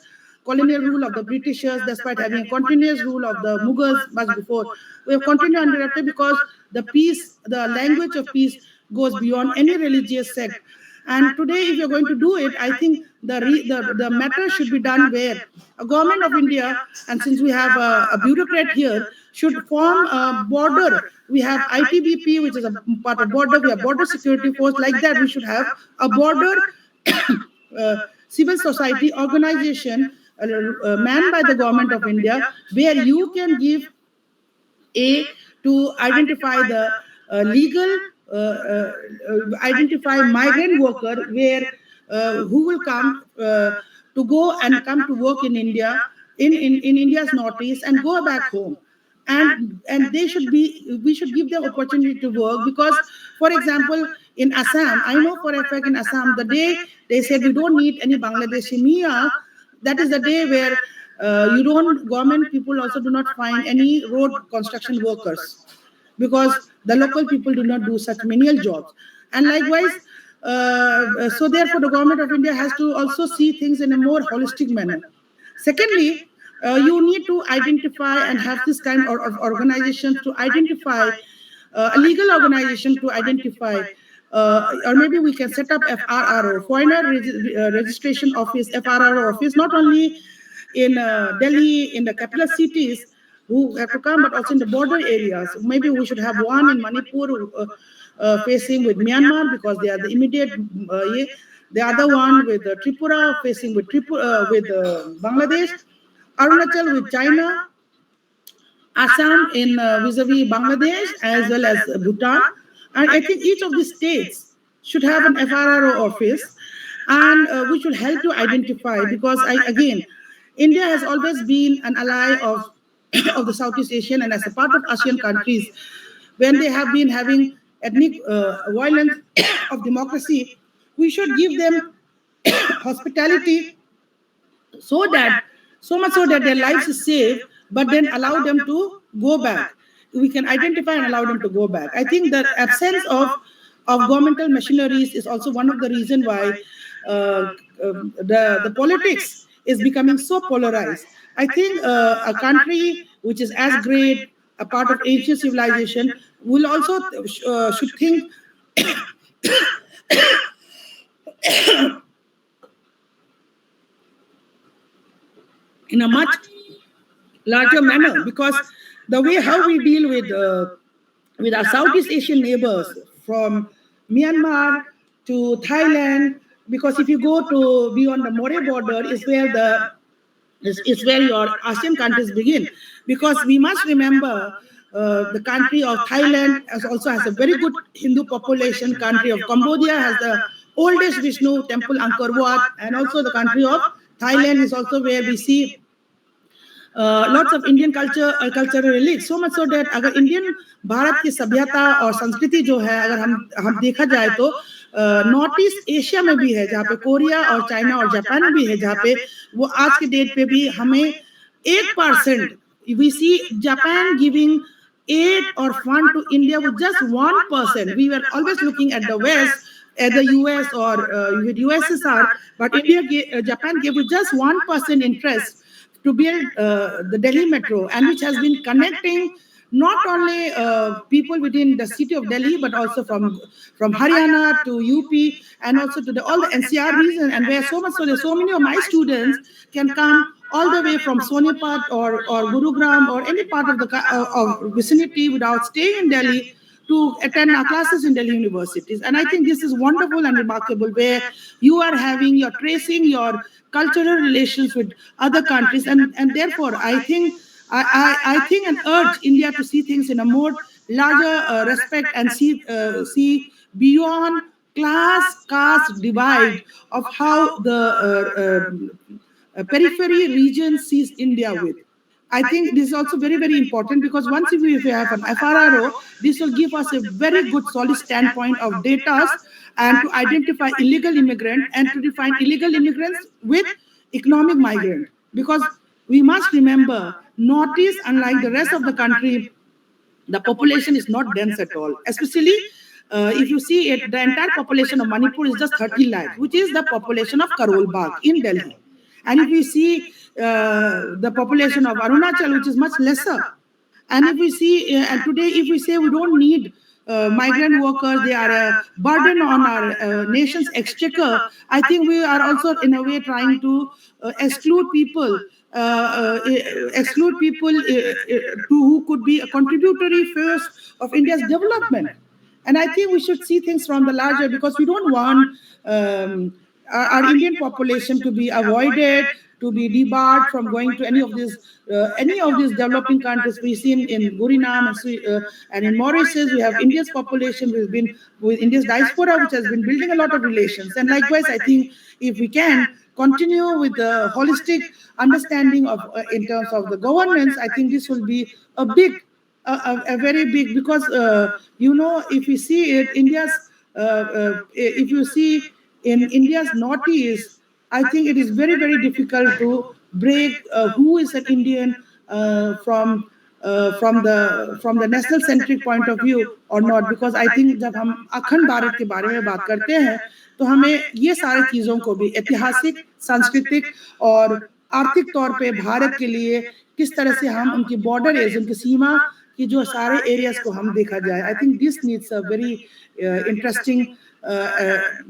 colonial rule of the Britishers, despite having a continuous rule of the Mughals much before. We have continued uninterrupted because the peace, the language of peace goes beyond any religious sect. And today, if you're going to do it, I think the matter should be done where a government of India, and since we have a bureaucrat here, should form a border. We have ITBP, which is a part of border. We have border security force. Like that, we should have a border civil society organization manned by the government of India, where you can give to identify the legal, identify migrant worker where who will come to go and come to work in India, in India's northeast and go back home. And they should be, we should give them opportunity to work, because for example in Assam, I know for a fact in Assam, the day they said we don't need any Bangladeshi Mia, that is the day where government people also do not find any road construction workers, because the local people do not do such menial jobs. And likewise, so therefore the government of India has to also see things in a more holistic manner. Secondly, you need to identify and have this kind of organizations to identify, a legal organization to identify, or maybe we can set up FRRO, Foreigner Registration Office, FRRO office, not only in Delhi, in the capital cities who have to come, but also in the border areas. Maybe we should have one in Manipur facing with Myanmar, because they are the immediate, the other one with Tripura facing with Bangladesh, Arunachal with China, Assam in vis-a-vis Bangladesh, as well as Bhutan. And I think each of the states should have an FRRO office, and we should help to identify, because again, India has always been an ally of of the Southeast Asian, and as a part of ASEAN countries, when they have been having ethnic violence of democracy, we should give them hospitality, so much so that their lives is safe, but then allow them to go back. We can identify and allow them to go back. I think the absence of governmental machineries is also one of the reasons why the politics is becoming so polarized. I think a country which is as great, a part of ancient civilization, will also should think in a much larger manner, because the way how we deal with our Southeast Asian neighbors, from Myanmar to Thailand, because if you go to beyond the More border is where your ASEAN countries begin. Because we must remember the country of Thailand also has a very good Hindu population. Country of Cambodia has the oldest Vishnu temple, Angkor Wat, and also the country of Thailand is also where we see lots of Indian cultural relics. So much so that अगर Indian Bharat की सभ्यता और संस्कृति जो है, अगर हम देखा जाए तो नॉर्थ ईस्ट एशिया में भी है, जहाँ पे कोरिया और चाइना और जापान में भी है, जहाँ पे वो आज के डेट पे भी हमें 8%, we see Japan giving aid or fund to India with just 1%. We were always looking at the West, at the US or with USSR, but Japan gave with just 1% interest to build the Delhi Metro, and which has been connecting not only people within the city of Delhi, but also from Haryana to UP, and also to all the NCR region, and where so much so that so many of my students can come all the way from Sonipat or Gurugram or any part of the vicinity without staying in Delhi to attend our classes in Delhi universities. And I think this is wonderful and remarkable, where you are tracing your cultural relations with other countries, and therefore I think I think and urge India to see things in a more larger respect and see beyond class caste divide of how the periphery region sees India with. I think this is also very, very important because once if we have an FRRO, this will give us a very good solid standpoint of data and to identify illegal immigrant and to define illegal immigrants with economic migrant. Because we must remember, Northeast, unlike the rest of the country, the population is not dense at all. Especially if you see it, the entire population of Manipur is just 30 lakhs, which is the population of Karol Bagh in Delhi. And if we see the population of Arunachal, which is much lesser, and if we see, and today, if we say we don't need migrant workers, they are a burden on our nation's exchequer, I think we are also, in a way, trying to exclude people. Exclude people who could be a contributory force of India's development. And I think we should see things from the larger, because we don't want our Indian population to be avoided, to be debarred from going to any of these developing countries. We see in Gurinam and in Mauritius, we have India's population who has been with India's diaspora, which has been building a lot of relations. And likewise, I think if we can continue with the holistic understanding of in terms of the governance, I think this will be a big a very big, because if you see it, if you see in India's northeast, I think it is very, very difficult to break who is an Indian from the national centric point of view or not. Because I think जब हम अखंड भारत के बारे में बात करते हैं, तो हमें ये सारी चीजों को भी ऐतिहासिक, सांस्कृतिक और आर्थिक तौर पे भारत के लिए किस तरह से हम उनकी बॉर्डर एज, उनकी सीमा कि जो सारे एरियाज को हम देखा जाए. I think this needs a very interesting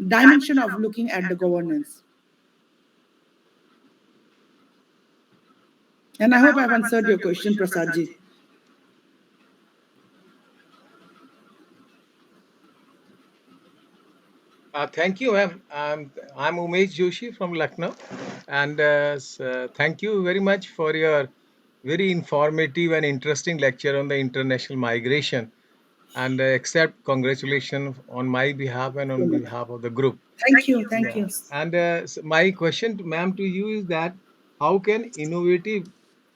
dimension of looking at the governance. And I hope I've answered your question, Prasad ji. Thank you, ma'am. I'm Umesh Joshi from Lucknow, and thank you very much for your very informative and interesting lecture on the international migration. And accept congratulations on my behalf and on behalf of the group. Thank you, thank you. And my question, ma'am, to you is that how can innovative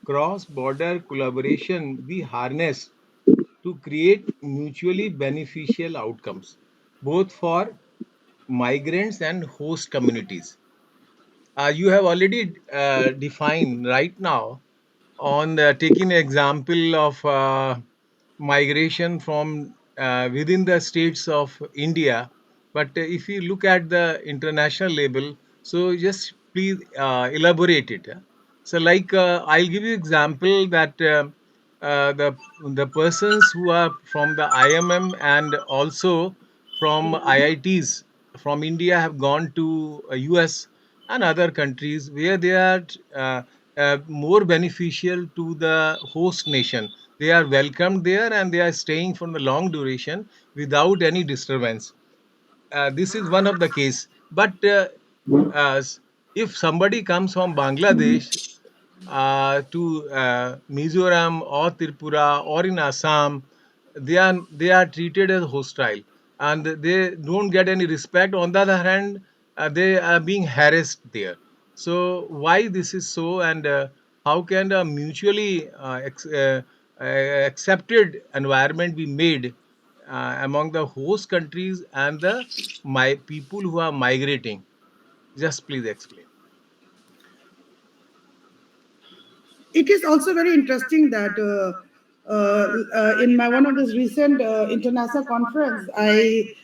cross-border collaboration be harnessed to create mutually beneficial outcomes, both for migrants and host communities? You have already defined right now on taking an example of migration from within the states of India. But if you look at the international level, so just please elaborate it. So, like I'll give you example that the persons who are from the IMM and also from IITs from India have gone to US and other countries where they are more beneficial to the host nation. They are welcomed there and they are staying for the long duration without any disturbance. This is one of the case. But uh, if somebody comes from Bangladesh to Mizoram or Tripura or in Assam, they are treated as hostile and they don't get any respect. On the other hand, they are being harassed there. So why this is so, and how can a mutually accepted environment be made among the host countries and the people who are migrating? Just please explain. It is also very interesting that in my one of this recent international conference, I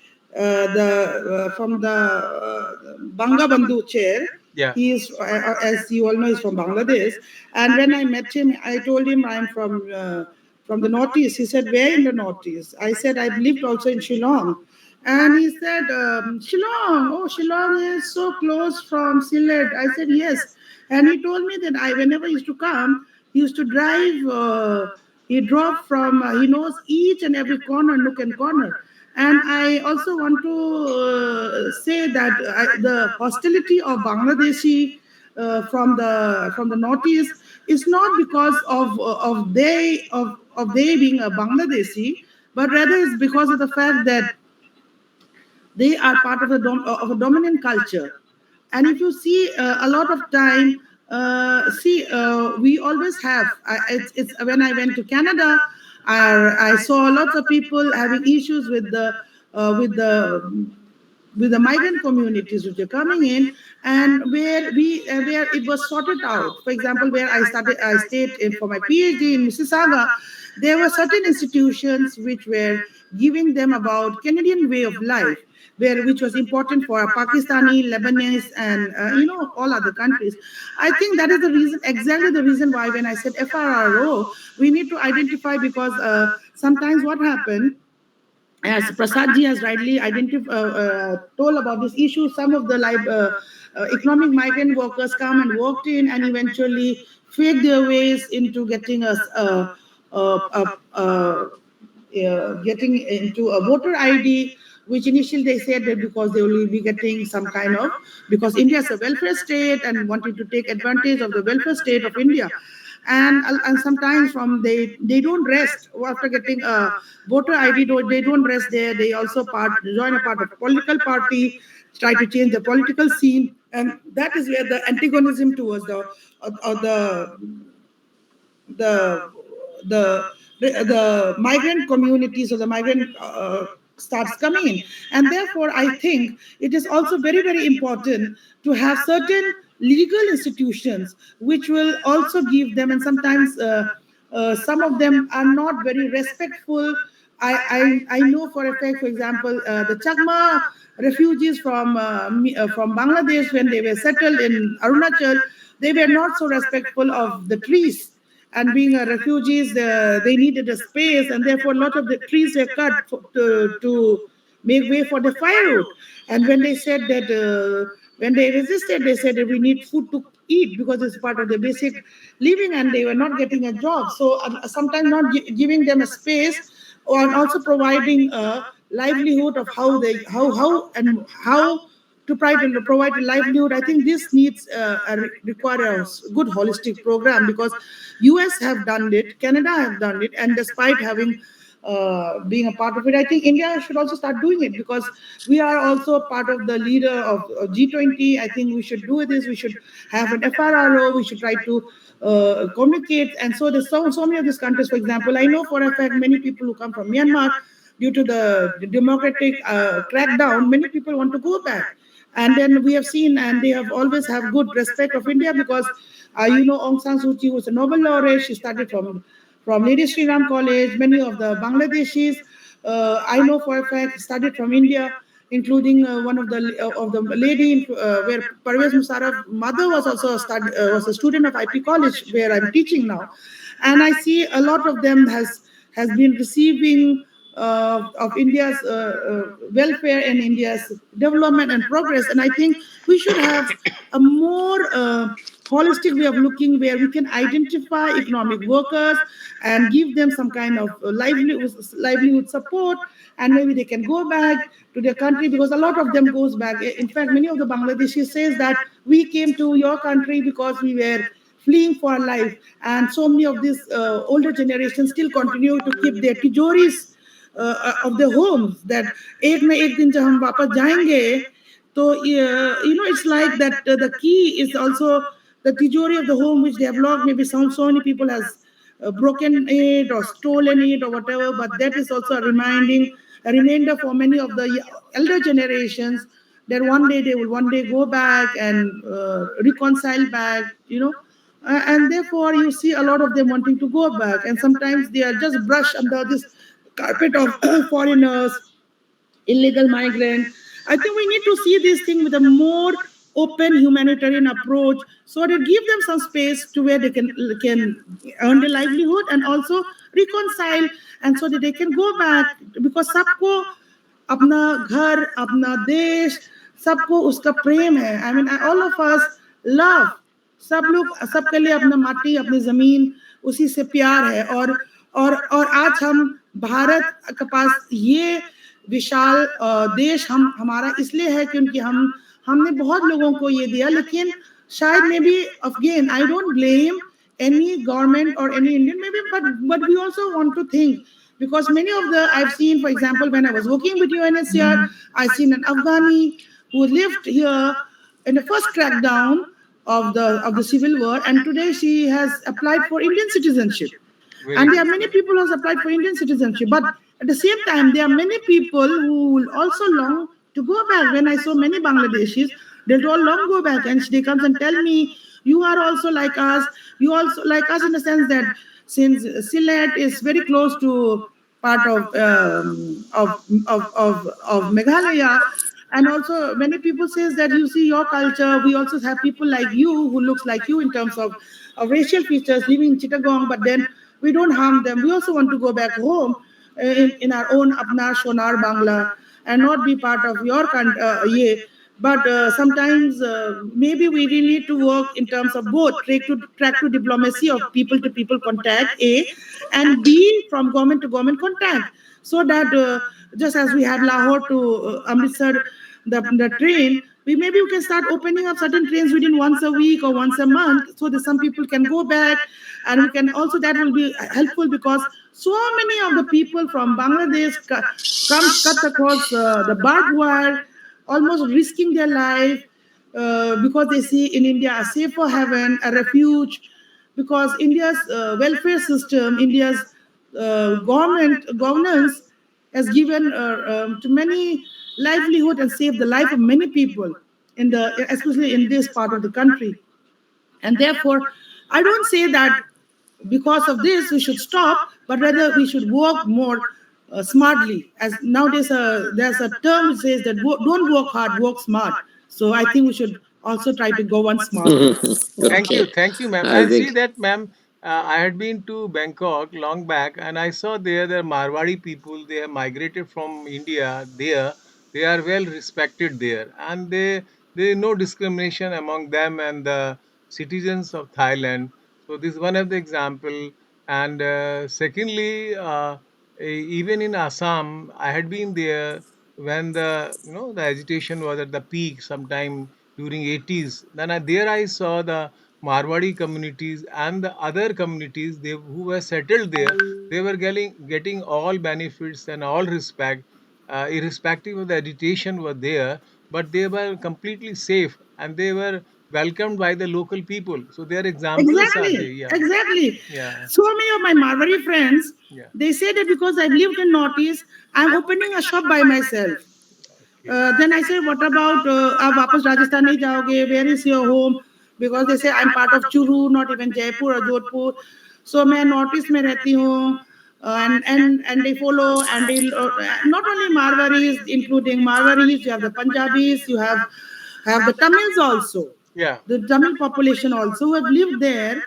from the Banga Bandhu chair. Yeah. He is, as you all know, is from Bangladesh. And when I met him, I told him I'm from the Northeast. He said, "Where in the Northeast?" I said, "I've lived also in Shillong." And he said, "Shillong, oh, Shillong is so close from Sylhet." I said, "Yes." And he told me that whenever he used to come, he used to drive, he drove from, he knows each and every corner, nook and corner. And I also want to say that the hostility of Bangladeshi from the northeast is not because of they being a Bangladeshi, but rather it's because of the fact that they are part of a dominant culture. And if you see a lot of time, we always have. It's when I went to Canada, I saw lots of people having issues with the uh, with the with the migrant communities which are coming in, and where it was sorted out. For example, where I stayed for my PhD in Mississauga, there were certain institutions which were giving them about Canadian way of life, which was important for Pakistani, Lebanese, and all other countries. I think that is the reason, exactly the reason why when I said FRRO, we need to identify, because sometimes what happened, as Prasad ji has rightly told about this issue, some of the economic migrant workers come and walked in and eventually fake their ways into getting us getting into a voter ID, which initially they said that because they will be getting some kind of, because India is a welfare state and wanting to take advantage of the welfare state of India. And sometimes from they don't rest after getting a voter ID. They don't rest there. They also join a part of political party, try to change the political scene, and that is where the antagonism towards the the the migrant communities or the migrant starts coming in. And therefore I think it is also very, very important to have certain legal institutions which will also give them, and sometimes some of them are not very respectful. I know for a fact, for example, the Chakma refugees from Bangladesh, when they were settled in Arunachal, they were not so respectful of the trees. And being a refugees, they needed a space, and therefore a lot of the trees were cut to make way for the firewood. And when they said that, when they resisted, they said that we need food to eat because it's part of the basic living, and they were not getting a job. So sometimes not giving them a space, or also providing a livelihood of how to provide a livelihood. I think this needs require a good holistic program, because US have done it, Canada have done it, and despite having being a part of it, I think India should also start doing it, because we are also part of the leader of G20. I think we should do this. We should have an FRRO. We should try to communicate. And so there's so many of these countries. For example, I know for a fact many people who come from Myanmar, due to the democratic crackdown, many people want to go back. And then we have seen, and they have always have good respect of India, because Aung San Suu Kyi was a Nobel laureate. She started from Lady Sri Ram College. Many of the Bangladeshis, I know for a fact, studied from India, including one of the lady where Parvez Musharraf's mother was also was a student of IP College, where I'm teaching now. And I see a lot of them has been receiving of India's welfare and India's development and progress. And I think we should have a more holistic way of looking, where we can identify economic workers and give them some kind of livelihood support, and maybe they can go back to their country, because a lot of them goes back. In fact, many of the Bangladeshis says that we came to your country because we were fleeing for our life. And so many of these older generations still continue to keep their tijoris of their homes, that ek na ek din jab hum wapas jayenge. So it's like that the key is also the tijori of the home which they have locked. Maybe so many people has broken it or stolen it or whatever, but that is also a reminder for many of the elder generations, that one day they will one day go back and reconcile back, and therefore you see a lot of them wanting to go back, and sometimes they are just brushed under this carpet of foreigners, illegal migrant. I think we need to see this thing with a more open humanitarian approach, so that give them some space to where they can earn their livelihood and also reconcile, and so that they can go back, because सबको अपना घर, अपना देश, सबको उसका प्रेम है. I mean, all of us love, सब लोग सबके लिए अपना माटी, अपनी जमीन, उसी से प्यार है. और आज हम भारत के पास ये विशाल देश हमारा इसलिए है क्योंकि हमने बहुत लोगों को ये दिया. लेकिन शायद may be again, I don't blame any government or any Indian, maybe, but we also want to think, because many of the I've seen, for example, when I was working with UNHCR, I seen an Afghani who lived here in the first crackdown of the civil war, and today she has applied for Indian citizenship. Very And there are good. many people who have applied for Indian citizenship. But at the same time, there are many people who will also long to go back. When I saw many Bangladeshis, they'll all long go back, and they comes and tell me, "You are also like us. You also like us in the sense that since Sylhet is very close to part of Meghalaya." And also many people says that you see your culture, we also have people like you who looks like you in terms of racial features living in Chittagong, but then we don't harm them. We also want to go back home in our own Apnar Shonar Bangla and not be part of your ye. But sometimes maybe we really need to work in terms of both track to diplomacy of people to people contact, A, and B, from government to government contact, so that just as we had Lahore to Amritsar, the train, we can start opening up certain trains within once a week or once a month, so that some people can go back. And we can also, that will be helpful, because so many of the people from Bangladesh comes cut across the barbed wire, almost risking their life, because they see in India a safer haven, a refuge, because India's welfare system, India's government governance has given to many livelihood and saved the life of many people in the, especially in this part of the country. And therefore, I don't say that because of this we should stop, but rather we should work more smartly. As nowadays, there's a term which says that don't work hard, work smart. So I think we should also try to go one smartly. Okay, Thank you, ma'am. I And see think. that, ma'am, I had been to Bangkok long back, and I saw there the Marwari people. They have migrated from India. There, they are well respected there, and they no discrimination among them and the citizens of Thailand. So this is one of the example. And secondly, even in Assam, I had been there when the agitation was at the peak sometime during 80s. Then there I saw the Marwadi communities and the other communities who were settled there. They were getting all benefits and all respect, irrespective of the agitation were there, but they were completely safe and they were welcomed by the local people. So their examples are there. Exactly, Yeah, exactly. yeah, So many of my Marwari friends, yeah. they say that because I've lived in Northeast, I'm opening a shop by myself. Okay. Then I say, what about आप वापस राजस्थान नहीं जाओगे? Where is your home? Because they say I'm part of Churu, not even Jaipur or Jodhpur. So मैं north east में रहती हूँ, and they follow, and they not only Marwaris, including Marwaris, you have the Punjabis, you have the Tamils also, Yeah. the Tamil population also, who have lived there,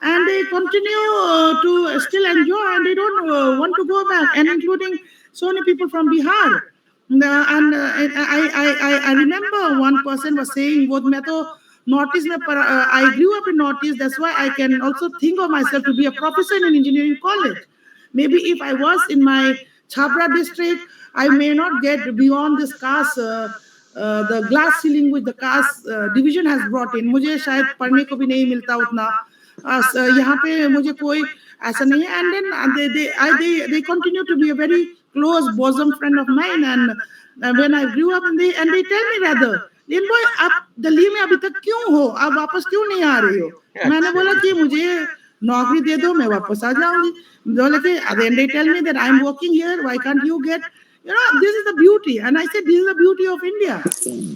and they continue to still enjoy, and they don't want to go back, and including so many people from Bihar. And I remember one person was saying, "वो मैं तो Northeast में I grew up in Northeast. That's why I can also think of myself to be a professor in an engineering college. Maybe if I was in my Chhabra district, I may not get beyond this caste, the glass ceiling which the caste division has brought in. मुझे शायद पढ़ने को भी नहीं मिलता उतना. यहाँ पे मुझे कोई ऐसा नहीं है." And then they continue to be a very close bosom friend of mine. And when I grew up, and they tell me rather, "लिनबॉय, आप दिल्ली में अभी तक क्यों हो? आप वापस क्यों नहीं आ रही हो?" मैंने बोला कि मुझे नौकरी दे दो, मैं वापस आ जाऊंगी. बोले कि then they tell me that I'm working here, why can't you get, this is the beauty. And I said, this is the beauty of India,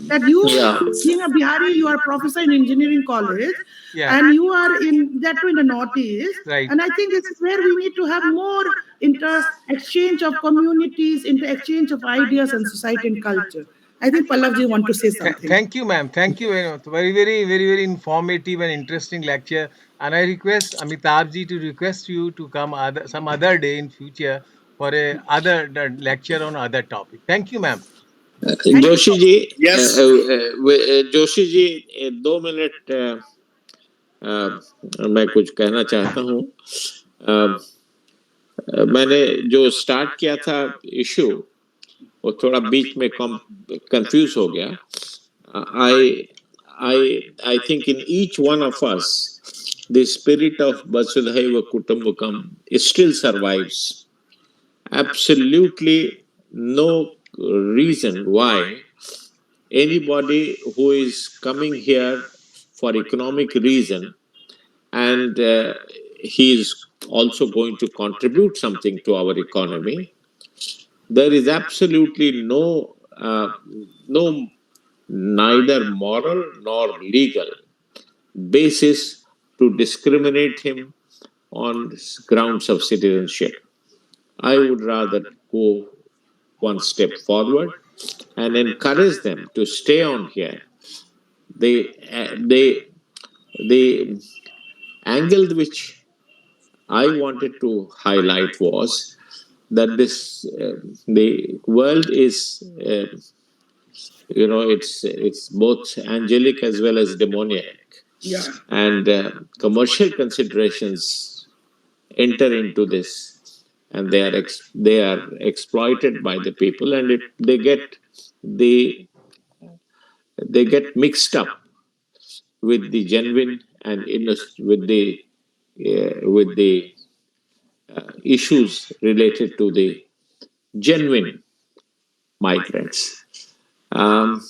that you, Yeah. being a Bihari, you are a professor in engineering college, Yeah. and you are in that too in the Northeast. Right. And I think this is where we need to have more inter exchange of communities, inter exchange of ideas and society and culture. I think Pallavji want to say something. Thank you, ma'am. Thank you very much. Very, very, very, very informative and interesting lecture. And I request Amitabh ji to request you to come some other day in future for a other lecture on other topic. Thank you, ma'am. Thank you Joshi so ji, much. Yes. Joshi ji, 2 minute मैं कुछ कहना चाहता हूँ. मैंने जो start किया था issue, वो थोड़ा बीच में कंफ्यूज हो गया. I I think in each one of us the spirit of Vasudhaiva Kutumbakam still survives. Absolutely no reason why anybody who is coming here for economic reason and he is also going to contribute something to our economy, there is absolutely no neither moral nor legal basis to discriminate him on grounds of citizenship. I would rather go one step forward and encourage them to stay on here. The angle which I wanted to highlight was that the world is it's both angelic as well as demoniac, Yeah. and commercial considerations enter into this, and they are exploited by the people, and they they get mixed up with the genuine and with the issues related to the genuine migrants. Um,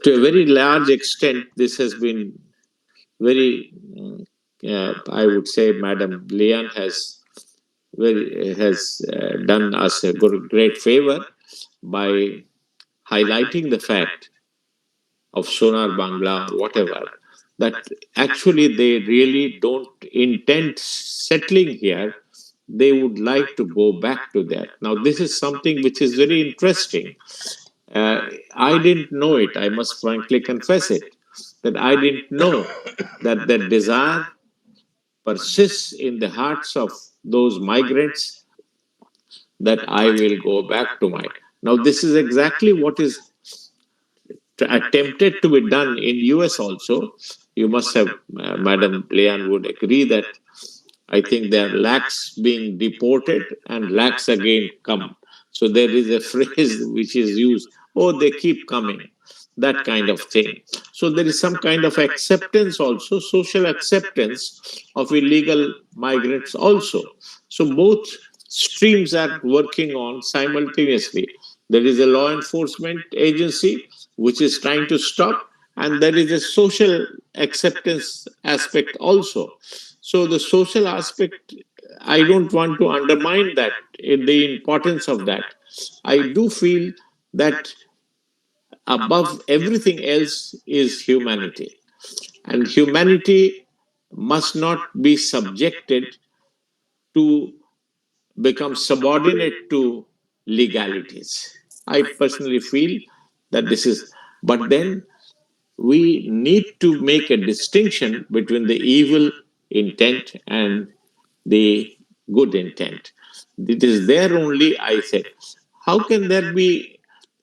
to a very large extent, this has been very, I would say, Madam Lian has done us a great favor by highlighting the fact of Sonar Bangla or whatever, that actually they really don't intend settling here. They would like to go back to that. Now, this is something which is very interesting. I didn't know it, I must frankly confess it, that I didn't know that the desire persists in the hearts of those migrants that I will go back to my. Now, this is exactly what is attempted to be done in US also. You must have, Madam Leanne would agree that I think there are lakhs being deported and lakhs again come. So there is a phrase which is used, oh, they keep coming, that kind of thing. So there is some kind of acceptance also, social acceptance of illegal migrants also. So both streams are working on simultaneously. There is a law enforcement agency which is trying to stop, and there is a social acceptance aspect also. So the social aspect, I don't want to undermine that, the importance of that. I do feel that above everything else is humanity, and humanity must not be subjected to become subordinate to legalities. I personally feel that this is, but then we need to make a distinction between the evil intent and the good intent. It is there only, I said. How can there be?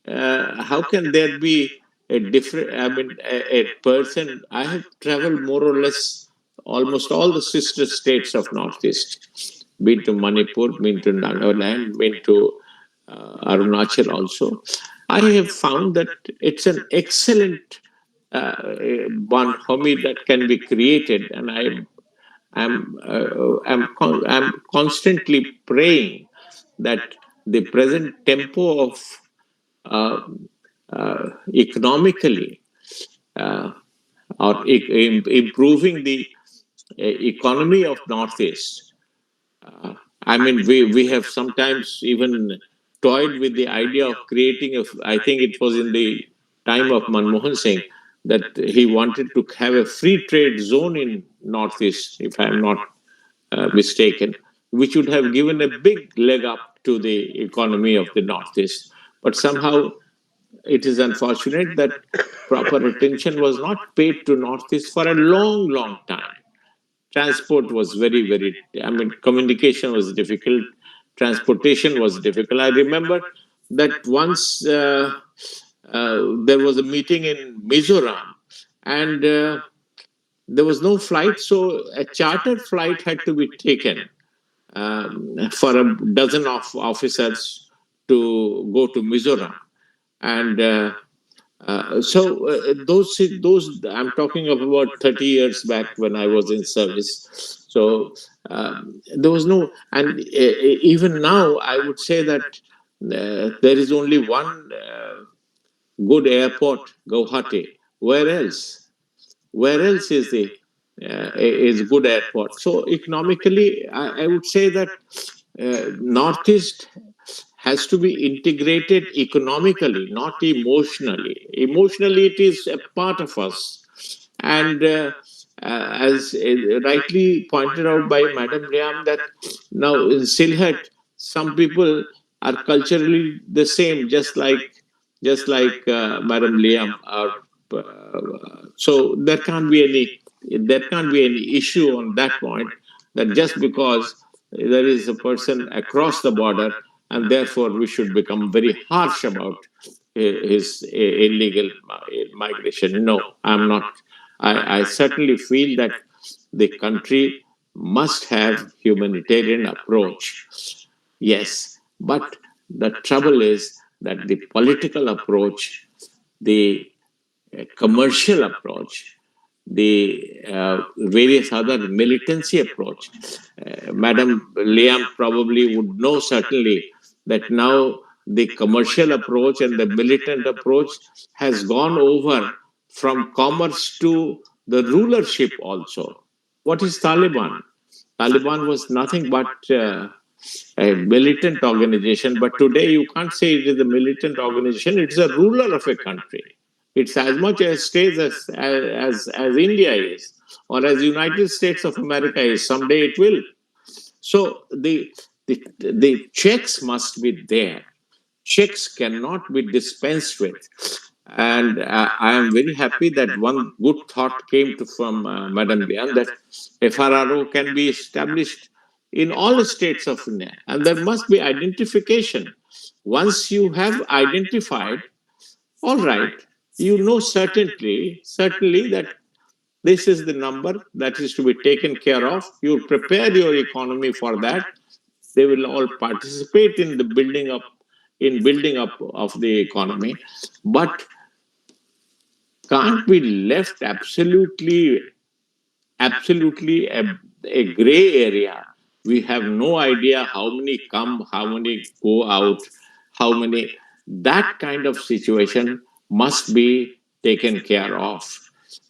How can there be a different? I mean, a person. I have traveled more or less almost all the sister states of Northeast. Been to Manipur, been to Nagaland, been to Arunachal also. I have found that it's an excellent one homie that can be created, and I'm constantly praying that the present tempo of economically uh, or improving the economy of Northeast. I mean, we have sometimes even toyed with the idea of creating a. I think it was in the time of Manmohan Singh that he wanted to have a free trade zone in Northeast, if I am not mistaken, which would have given a big leg up to the economy of the Northeast. But somehow it is unfortunate that proper attention was not paid to Northeast for a long, long time. Transport was very, I mean, communication was difficult, transportation was difficult. I remember that once there was a meeting in Mizoram, and there was no flight, so a chartered flight had to be taken for a dozen of officers to go to Mizoram. And Those I'm talking of about 30 years back when I was in service. So there was no, and even now I would say that there is only one good airport, Guwahati. Where else? Where else is the is good airport? So economically, I would say that Northeast has to be integrated economically, not emotionally. Emotionally, it is a part of us. And as rightly pointed out by Madam Liam, that now in Silhet, some people are culturally the same, just like Madam Liam. So there can't be any issue on that point. That just because there is a person across the border, and therefore we should become very harsh about his illegal migration. No, I'm not. I certainly feel that the country must have humanitarian approach. Yes, but the trouble is that the political approach, the commercial approach, the various other militancy approach. Madam Liam probably would know certainly that now the commercial approach and the militant approach has gone over from commerce to the rulership also. What is Taliban? Taliban was nothing but a militant organization, but today you can't say it is a militant organization, it's a ruler of a country. It's as much a state as India is, or as United States of America is. Someday it will. So the checks must be there. Checks cannot be dispensed with. And I am very happy that one good thought came from Madam Lian, that FRRO can be established in all states of India, and there must be identification. Once you have identified, all right, you know certainly that this is the number that is to be taken care of. You prepare your economy for that. They will all participate in the building up of the economy, but can't be left absolutely a gray area. We have no idea how many come, how many go out, how many. That kind of situation must be taken care of.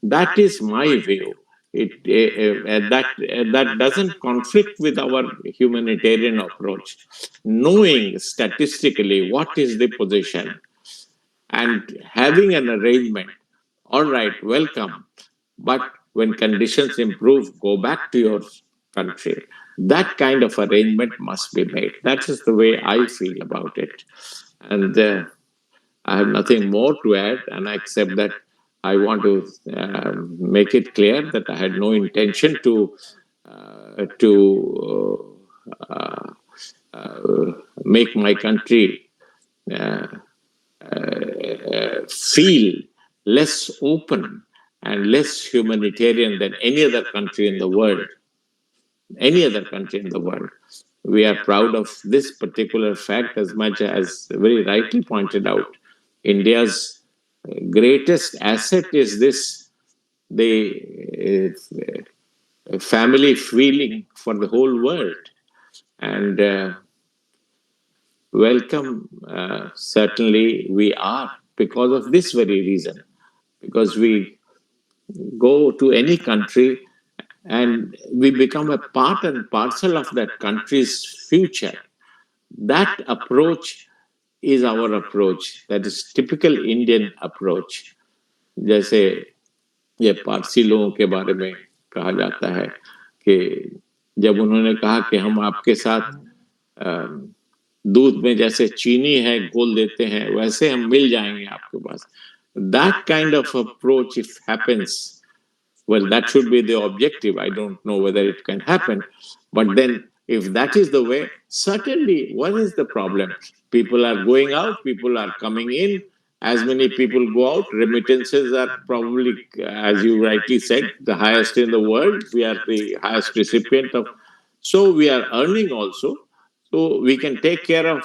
That is my view. That doesn't conflict with our humanitarian approach. Knowing statistically what is the position and having an arrangement. All right, welcome. But when conditions improve, go back to your country. That kind of arrangement must be made. That is the way I feel about it. And I have nothing more to add, and I accept that I want to make it clear that I had no intention to make my country uh, feel less open and less humanitarian than any other country in the world. Any other country in the world. We are proud of this particular fact, as much as very rightly pointed out. India's greatest asset is this, the family feeling for the whole world. And welcome, certainly we are, because of this very reason. Because we go to any country and we become a part and parcel of that country's future. That approach is our approach. That is typical Indian approach. जैसे ये पारसी लोगों के बारे में कहा जाता है कि जब उन्होंने कहा कि हम आपके साथ दूध में जैसे चीनी है घोल देते हैं वैसे हम मिल जाएंगे आपके पास. That kind of approach, if happens, well, that should be the objective. I don't know whether it can happen. But then, if that is the way, certainly, what is the problem? People are going out, people are coming in. As many people go out, remittances are probably, as you rightly said, the highest in the world. We are the highest recipient of. So, we are earning also. So we can take care of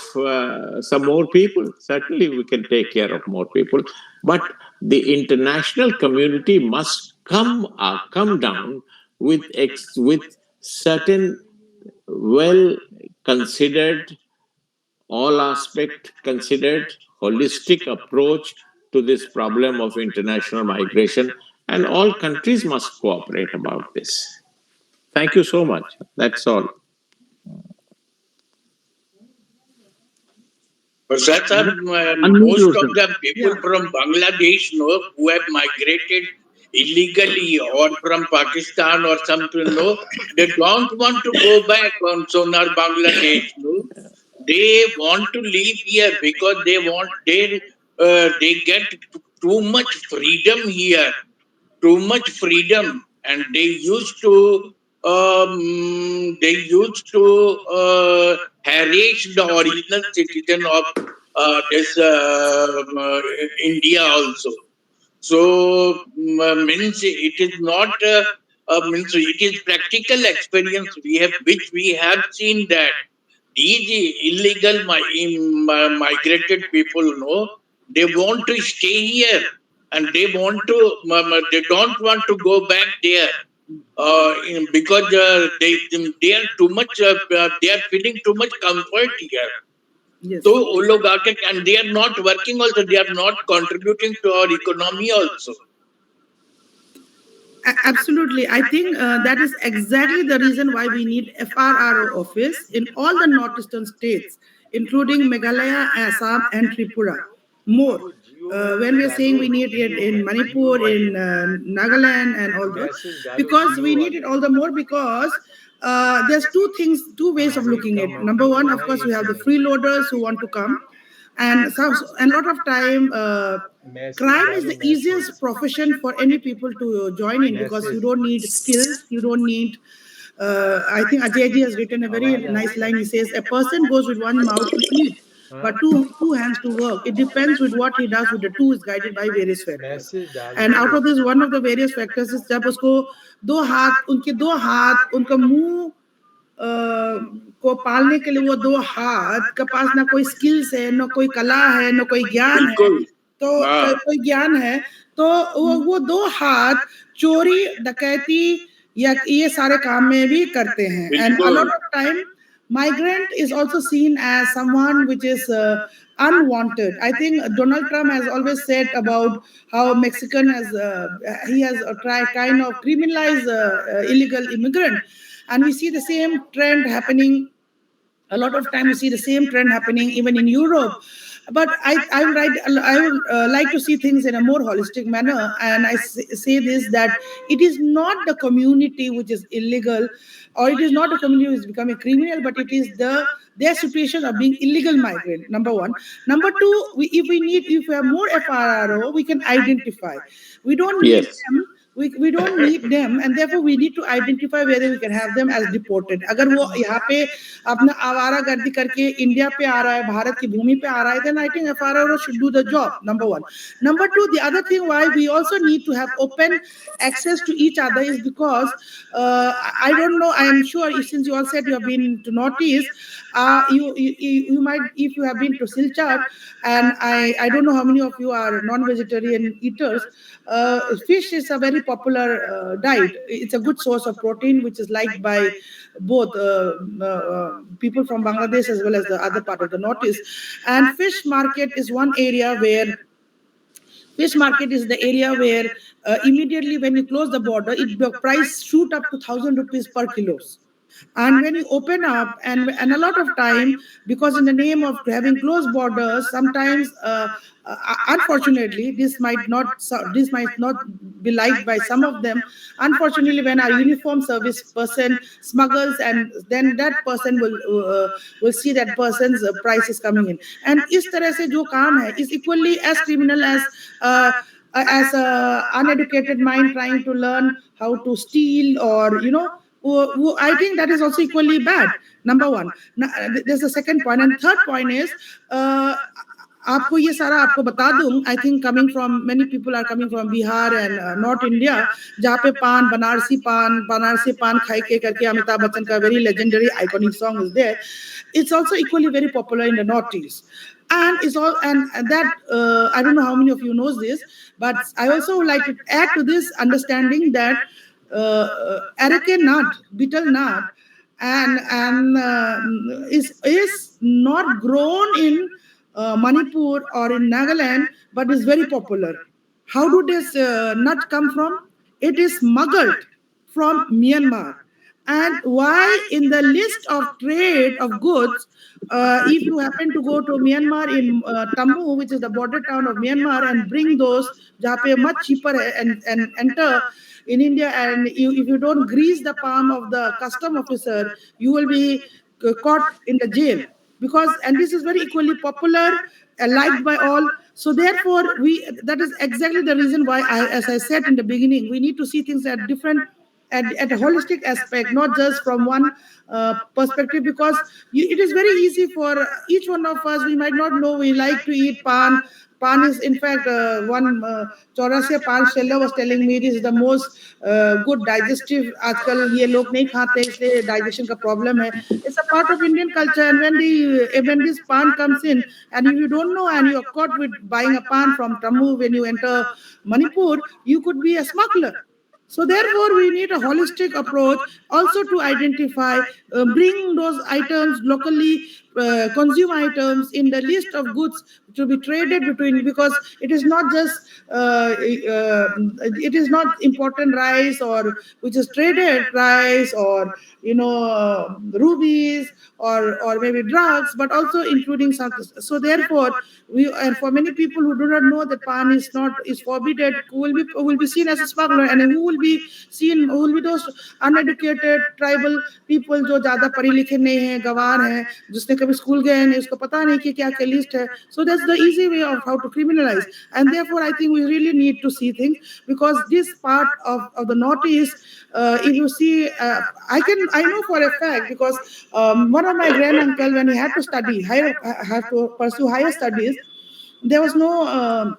some more people. Certainly, we can take care of more people, but the international community must come down with certain well considered, all aspect considered, holistic approach to this problem of international migration, and all countries must cooperate about this. Thank you so much. That's all. Prasad sir, Unmute most of yourself. the people Yeah. from Bangladesh, who have migrated illegally or from Pakistan or something, they don't want to go back on Sonar Bangladesh. They want to live here because they get too much freedom here, too much freedom, and they used to harass the original citizen of this India also. So means it is not means it is practical experience which we have seen that these illegal migrated people, they want to stay here, and they don't want to go back there because they are too much they are feeling too much comfort here. Yes. So वो लोग आके, and they are not working also, they are not contributing to our economy also. Absolutely. I think that is exactly the reason why we need FRRO office in all the northeastern states, including Meghalaya, Assam, and Tripura. More. When we are saying we need it in Manipur, in Nagaland, and all those, because we need it all the more because there's two things, two ways of looking at it. Number one, of course, we have the freeloaders who want to come, and and a lot of time. Crime is the easiest profession for any people to join in because you don't need skills, you don't need I think Ajayji has written a very nice line. He says a person goes with one mouth to eat but two hands to work. It depends with what he does with the two is guided by various factors, and out of this one of the various factors is जब उसको दो हाथ उनका मुंह को पालने के लिए वो दो हाथ के पास ना कोई स्किल्स है, ना कोई कला है, ना कोई ज्ञान है, बिल्कुल तो हाँ कोई ज्ञान है, तो वो दो हाथ चोरी डकैती या ये सारे काम में भी करते हैं. एंड अ बिल्कुल lot of time migrant is also seen as someone which is unwanted. I think Donald Trump has always said about how Mexican has he has tried kind of criminalize illegal immigrant, and we see the same trend happening. A lot of time we see the same trend happening even in Europe. But I would like to see things in a more holistic manner, and I say this that it is not the community which is illegal, or it is not the community which is becoming criminal, but it is their situation of being illegal migrant. Number one. Number two, if we have more FRRO, we can identify. We don't need Yes. them. We don't need them, and therefore we need to identify whether we can have them as deported. अगर वो यहाँ पे अपना आवारा गर्दी करके India पे आ रहा है, भारत की भूमि पे आ रहा है, then I think FRRO should do the job. Number one. Number two, the other thing why we also need to have open access to each other is because I don't know. I am sure since you all said you have been to Northeast, you might, if you have been to Silchar, and I don't know how many of you are non-vegetarian eaters. Fish is a very popular diet. It's a good source of protein, which is liked by both people from Bangladesh as well as the other part of the Northeast. And fish market is the area where immediately when you close the border, the price shoot up to 1,000 rupees per kilos. And when you open up, and a lot of time, because in the name of having closed borders, sometimes unfortunately this might not be liked by some of them. Unfortunately, when our uniform service person smuggles, and then that person will see that person's price is coming in, and इस तरह से जो काम है is equally as criminal as a uneducated mind trying to learn how to steal, or I think that is also equally bad. Number one. There's a second point, and third point is आपको ये सारा आपको बता दूं, I think coming from many people are coming from Bihar and north India, जहाँ पे बनारसी पान खाई के करके अमिताभ बच्चन का very legendary iconic song is there. It's also equally very popular in the Northeast. And it's all and that I don't know how many of you knows this, but I also would like to add to this understanding that areca nut, betel nut, and is not grown in Manipur or in Nagaland, but is very popular. How do this nut come from? It is smuggled from Myanmar. And why in the list of trade of goods, if you happen to go to Myanmar in Tammu, which is the border town of Myanmar, and bring those, jahan pe much cheaper and enter in India, and if you don't grease the palm of the custom officer, you will be caught in the jail. Because and this is very equally popular, liked by all. So therefore, that is exactly the reason why as I said in the beginning, we need to see things at different at a holistic aspect, not just from one perspective, because it is very easy for each one of us. We might not know we like to eat pan. Pan is, in fact, one Chaurasia pan seller was telling me, it is the most good digestive. आजकल ये लोग नहीं खाते इसलिए digestion का problem है. It's a part of Indian culture, and when this pan comes in, and if you don't know and you are caught with buying a pan from Tammu when you enter Manipur, you could be a smuggler. So therefore, we need a holistic approach also to identify, bring those items locally, consume items in the list of goods to be traded between, because it is not just it is not important rice or which is traded rice, or rubies, or maybe drugs, but also including something. So therefore, and for many people who do not know that pan is forbidden, who will be seen as a smuggler, and who will be those uneducated tribal people जो ज़्यादा पढ़े लिखे नहीं हैं, गंवार हैं, जिसने कभी school गए नहीं, उसको पता नहीं कि क्या क्या लिस्ट है. So that's the easy way of how to criminalize. And therefore, I think we really need to see things, because this part of the Northeast, if you see, I know for a fact, because one of my grand uncle, when he had to study have to pursue higher studies, there was no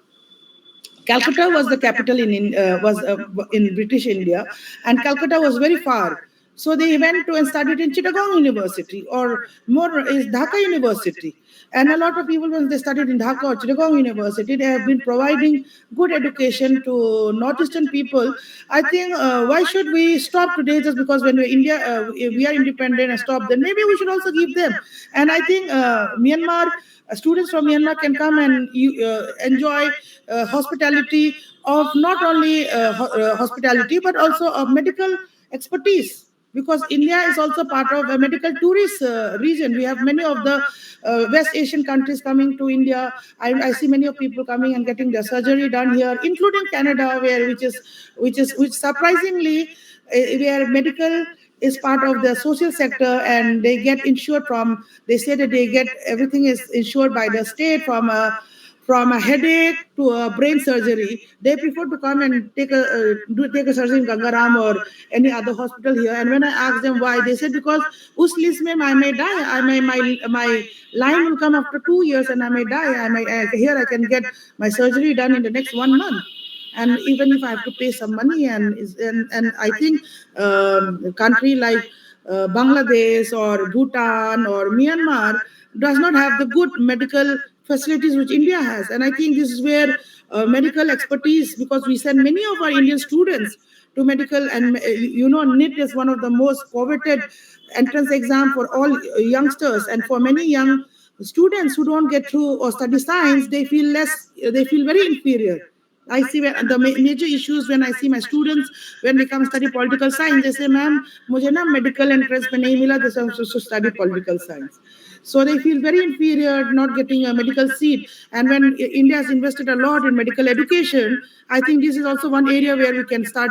Calcutta was the capital in British India, and Calcutta was very far. So they went to and studied in Chittagong University, or more is Dhaka University. And a lot of people, when they studied in Dhaka or Chittagong University, they have been providing good education to Northeastern people. I think why should we stop today just because when we are independent and stop? Then maybe we should also give them. And I think Myanmar. Students from Myanmar can come and enjoy hospitality of not only hospitality, but also of medical expertise, because India is also part of a medical tourist region. We have many of the West Asian countries coming to India. I see many of people coming and getting their surgery done here, including Canada, which surprisingly where medical is part of the social sector, and they get insured from. They say that they get everything is insured by the state, from a headache to a brain surgery. They prefer to come and take a surgery in Gangaram or any other hospital here. And when I asked them why, they said because us list mein I may die. My line will come after 2 years and I may die. Here I can get my surgery done in the next 1 month. And even if I have to pay some money, and I think a country like Bangladesh or Bhutan or Myanmar does not have the good medical facilities which India has. And I think this is where medical expertise, because we send many of our Indian students to medical, and NIT is one of the most coveted entrance exam for all youngsters, and for many young students who don't get through or study science, they feel very inferior. I see the major issues when I see my students when they come study political science. They say, "Ma'am, मुझे ना medical entrance में नहीं मिला, this I'm supposed to study political science." So they feel very inferior not getting a medical seat. And when India has invested a lot in medical education, I think this is also one area where we can start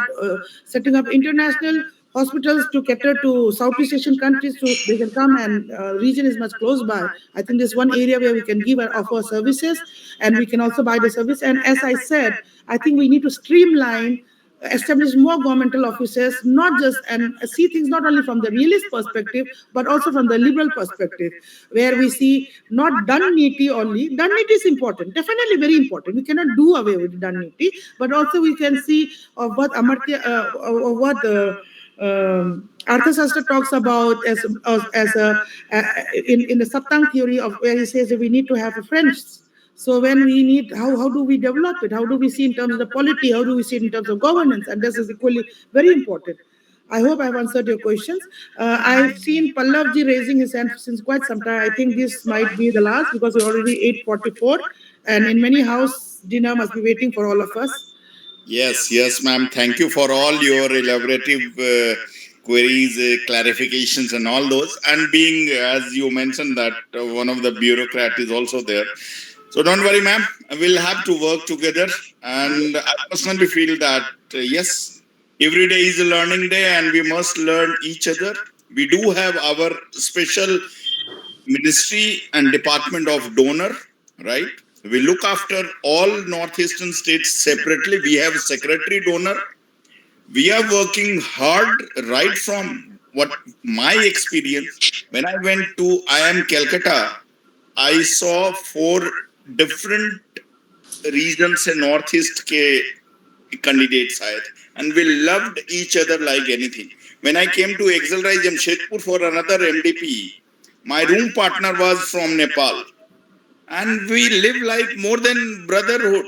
setting up international hospitals to cater to Southeast Asian countries, so they can come, and region is much close by. I think there's one area where we can give and offer services, and we can also buy the service. And as I said, I think we need to streamline establish more governmental offices, not just, and see things not only from the realist perspective, but also from the liberal perspective, where we see not done niti only. Done niti is important, definitely very important. We cannot do away with done niti, but also we can see of what Arthashastra talks about as a in the Saptang theory of where he says that we need to have a friends. So when we need, how do we develop it? How do we see in terms of the polity? How do we see it in terms of governance? And this is equally very important. I hope I've answered your questions. I've seen Pallavji raising his hand since quite some time. I think this might be the last because we're already 8:44, and in many house dinner must be waiting for all of us. Yes, ma'am. Thank you for all your elaborative queries, clarifications, and all those. And being, as you mentioned, that one of the bureaucrat is also there. So don't worry, ma'am. We'll have to work together. And I personally feel that, yes, every day is a learning day and we must learn each other. We do have our special ministry and department of donor, right? We look after all northeastern states separately. We have secretary donor. We are working hard right from what my experience. When I went to IIM Calcutta, I saw 4 different regions in northeast ke candidates आए थे, and we loved each other like anything. When I came to Excelrise Jamshedpur for another MDP, my room partner was from Nepal, and we live like more than brotherhood.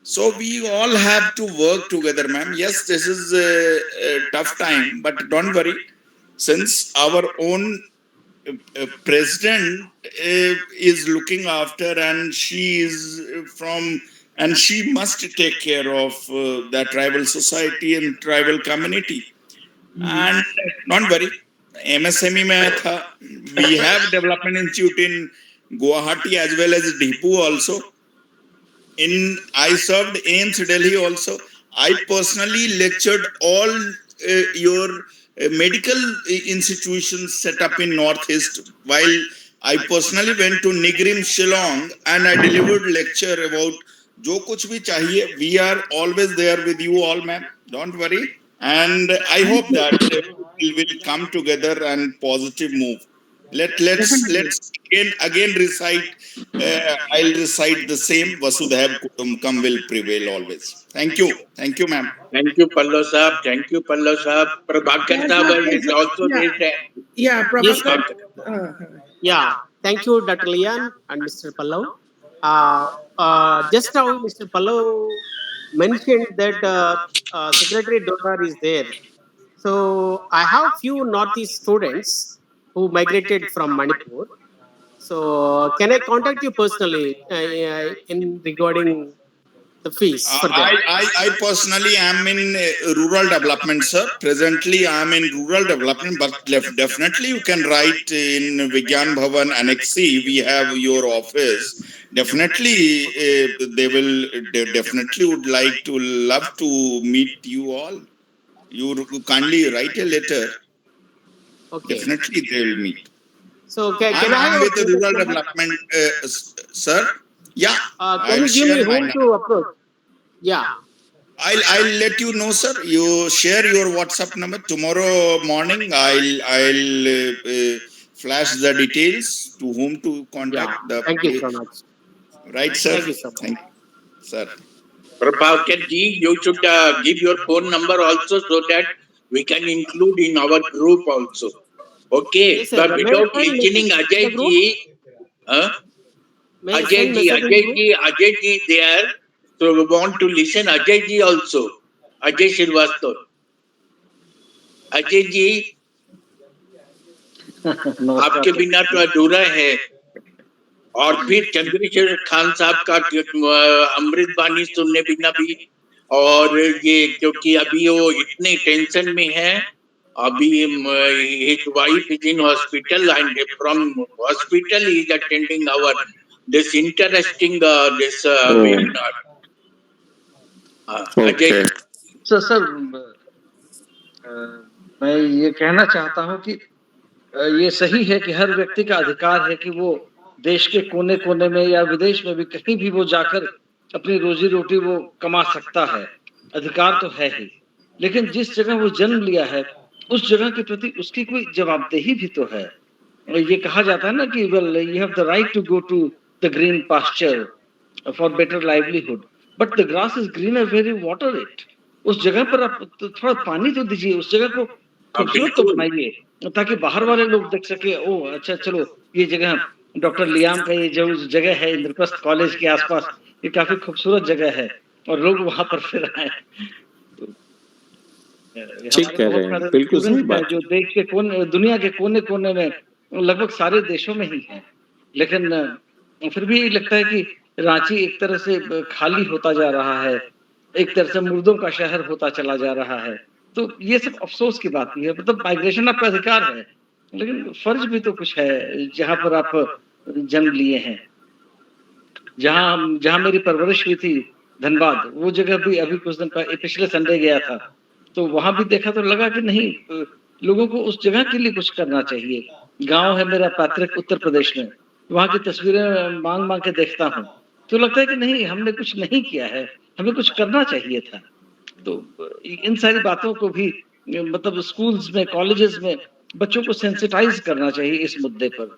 So we all have to work together, ma'am. Yes, this is a tough time, but don't worry. Since our own president is looking after, and she is from, and she must take care of the tribal society and tribal community. And don't worry, MSME में था. We have development institute in Guwahati as well as Dhipu also. I served AIMS Delhi also. I personally lectured all your medical institutions set up in Northeast, while I personally went to Nigrim, Shillong, and I delivered lecture about jo kuch bhi chahiye. We are always there with you all, ma'am. Don't worry. And I hope that we will come together and positive move. Let's again recite. I'll recite the same. Vasudhaiv Kutumbakam will prevail always. Thank you, ma'am. Thank you, Pallo Sahab. Thank you, Pallo Sahab. Prabhakar Sahab is also raised hand. Yeah, Yes, Prabhakar. Yeah, thank you, Dr. Lian and Mr. Pallav. Just now, Mr. Pallav mentioned that Secretary Donor is there. So I have few Northeast students who migrated from Manipur. So can I contact you personally in regarding the fees for them? I personally am in rural development, sir. Presently, I am in rural development, but definitely you can write in Vigyan Bhavan Annex C. We have your office. Definitely, they definitely would love to meet you all. You kindly write a letter. Okay. Definitely, they will meet. So can I have with the rural development, sir? Yeah. Can you give me whom to approach? Yeah. I'll let you know, sir. You share your WhatsApp number tomorrow morning. I'll flash the details to whom to contact. Yeah. Thank you so much. Right, sir. Thank you so much. Thank you, sir. Prabhakar ji, you should give your phone number also so that we can include in our group also. Okay, Yes, sir. but May I without send mentioning message in the Ajay group? ji, May I send message in the group? Ajay ji there. So we want to listen Ajay ji also. Ajay Srivastava. Ajay ji आपके बिना तो अधूरा है. और फिर चंद्रशेखर खान साहब का अमृत बानी सुनने बिना भी, और ये क्योंकि अभी वो इतने टेंशन में है, अभी his wife is in hospital and from hospital he is attending our this interesting this webinar. Okay. Sir मैं ये कहना चाहता हूं कि ये सही है कि हर व्यक्ति का अधिकार है कि वो देश के कोने कोने में या विदेश में भी कहीं भी वो जाकर अपनी रोजी रोटी वो कमा सकता है. अधिकार तो है ही, लेकिन जिस जगह वो जन्म लिया है उस जगह के प्रति उसकी कोई जवाबदेही भी तो है। ये कहा जाता है ना कि well you have the right to go to the green pasture for better livelihood, but the grass is greener where you water it. उस जगह पर आप तो थोड़ा पानी तो दीजिए, उस जगह को खूबसूरत तो बनाइए ताकि बाहर वाले लोग देख सके, ओ अच्छा चलो ये जगह डॉक्टर लियाम का ये जो जगह है इंद्रप्रस्थ कॉलेज के आसपास, ये काफी खूबसूरत जगह है और लोग वहां पर फिर आए। ठीक कह रहे हैं, बिल्कुल सही बात। जो देश के कोने, दुनिया के कोने कोने में, लगभग सारे देशों में ही है, लेकिन फिर भी लगता है कि रांची एक तरह से खाली होता जा रहा है, एक तरह से मुर्दों का शहर होता चला जा रहा है। तो ये सब अफसोस की बात है। मतलब माइग्रेशन आपका अधिकार है, लेकिन फर्ज भी तो कुछ है। जहां पर आप जन्म लिए हैं, जहां जहां मेरी परवरिश हुई थी धनबाद, वो जगह भी अभी कुछ दिन पहले पिछले संडे गया था, तो वहां भी देखा तो लगा कि नहीं, लोगों को उस जगह के लिए कुछ करना चाहिए। गांव है मेरा पैतृक उत्तर प्रदेश में, वहां की तस्वीरें मांग मांग के देखता हूँ तो लगता है कि नहीं, हमने कुछ नहीं किया है, हमें कुछ करना चाहिए था। तो इन सारी बातों को भी मतलब स्कूल्स में, कॉलेजेस में बच्चों को सेंसिटाइज करना चाहिए इस मुद्दे पर।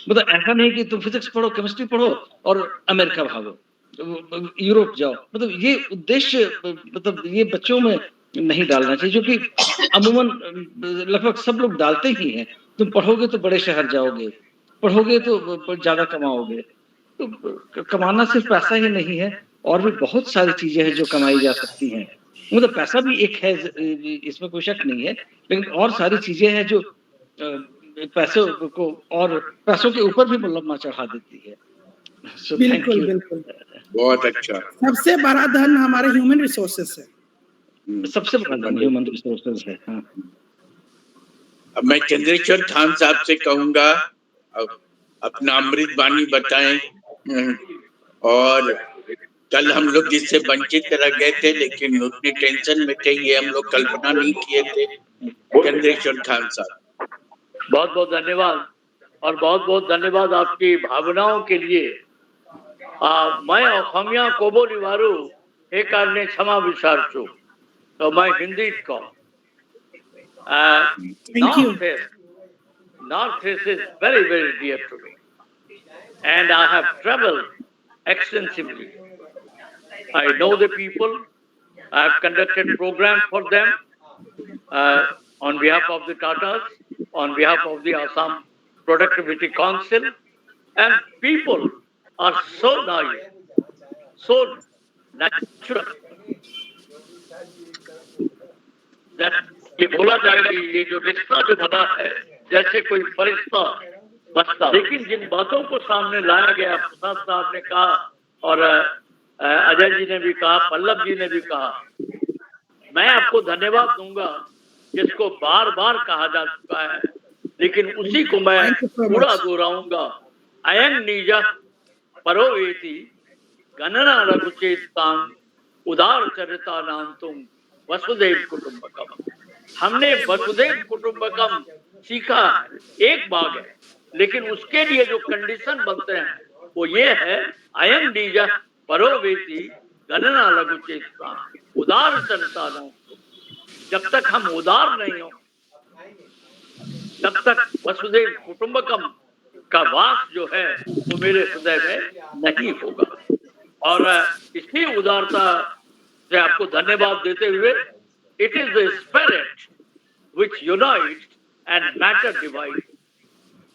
मतलब ऐसा नहीं कि तुम फिजिक्स पढ़ो, केमिस्ट्री पढ़ो और अमेरिका भागो, यूरोप जाओ। मतलब ये उद्देश्य मतलब ये बच्चों में नहीं डालना चाहिए, जो कि अमूमन लगभग सब लोग डालते ही हैं। तुम पढ़ोगे तो बड़े शहर जाओगे, पढ़ोगे तो ज्यादा कमाओगे। तो कमाना सिर्फ पैसा ही नहीं है, और भी बहुत सारी चीजें हैं जो कमाई जा सकती हैं। मतलब पैसा भी एक है, इसमें कोई शक नहीं है, लेकिन और सारी चीजें हैं जो पैसों को और पैसों के ऊपर भी मुलम्मा चढ़ा देती है। So, बिल्कुल बिल्कुल, बहुत अच्छा। सबसे बड़ा धन हमारे ह्यूमन रिसोर्सेस है, सबसे बड़ा धन ह्यूमन रिसोर्सेस है। हाँ। अब मैं चंद्रेश्वर खान साहब से कहूंगा अपना अमृत वाणी बताएं। और कल हम लोग जिससे वंचित रह गए थे, लेकिन उतनी टेंशन में थे, ये हम लोग कल्पना नहीं किए थे। चंद्रेश्वर खान साहब, बहुत बहुत धन्यवाद, और बहुत बहुत धन्यवाद आपकी भावनाओं के लिए। मैं अखमिया कोबो निवारू एक कारणे क्षमा विचार छू, तो मैं हिंदी को North-East is very, very dear to me. And I have traveled extensively. I know the people. I have conducted programs for them on behalf of the Tatas, on behalf of the Assam Productivity Council. And people are so nice, so natural, that ये बोला जाएगा कि ये जो रिश्ता जो बना है जैसे कोई फरिश्ता बसता। लेकिन जिन बातों को सामने लाया गया, प्रसाद साहब ने कहा और अजय जी ने भी कहा, पल्लव जी ने भी कहा, मैं आपको धन्यवाद दूंगा जिसको बार बार कहा जा चुका है, लेकिन उसी को मैं पूरा दोहराऊंगा। अयं निजा परोवेति गणना रघुचेतां उदार चरिता नाम तुम वसुदेव कुटुंबकम। हमने वसुदेव कुटुंबकम सीखा, एक भाग है, लेकिन उसके लिए जो कंडीशन बनते हैं वो ये है, अयं निजा परोवेति गणना लघुचेतां उदार चरिता नाम। जब तक हम उदार नहीं हो तब तक वसुदेव कुटुंबकम का वास जो है वो मेरे हृदय में नहीं होगा। और इसी उदारता से आपको धन्यवाद देते हुए, it is the spirit which unites and matter divide.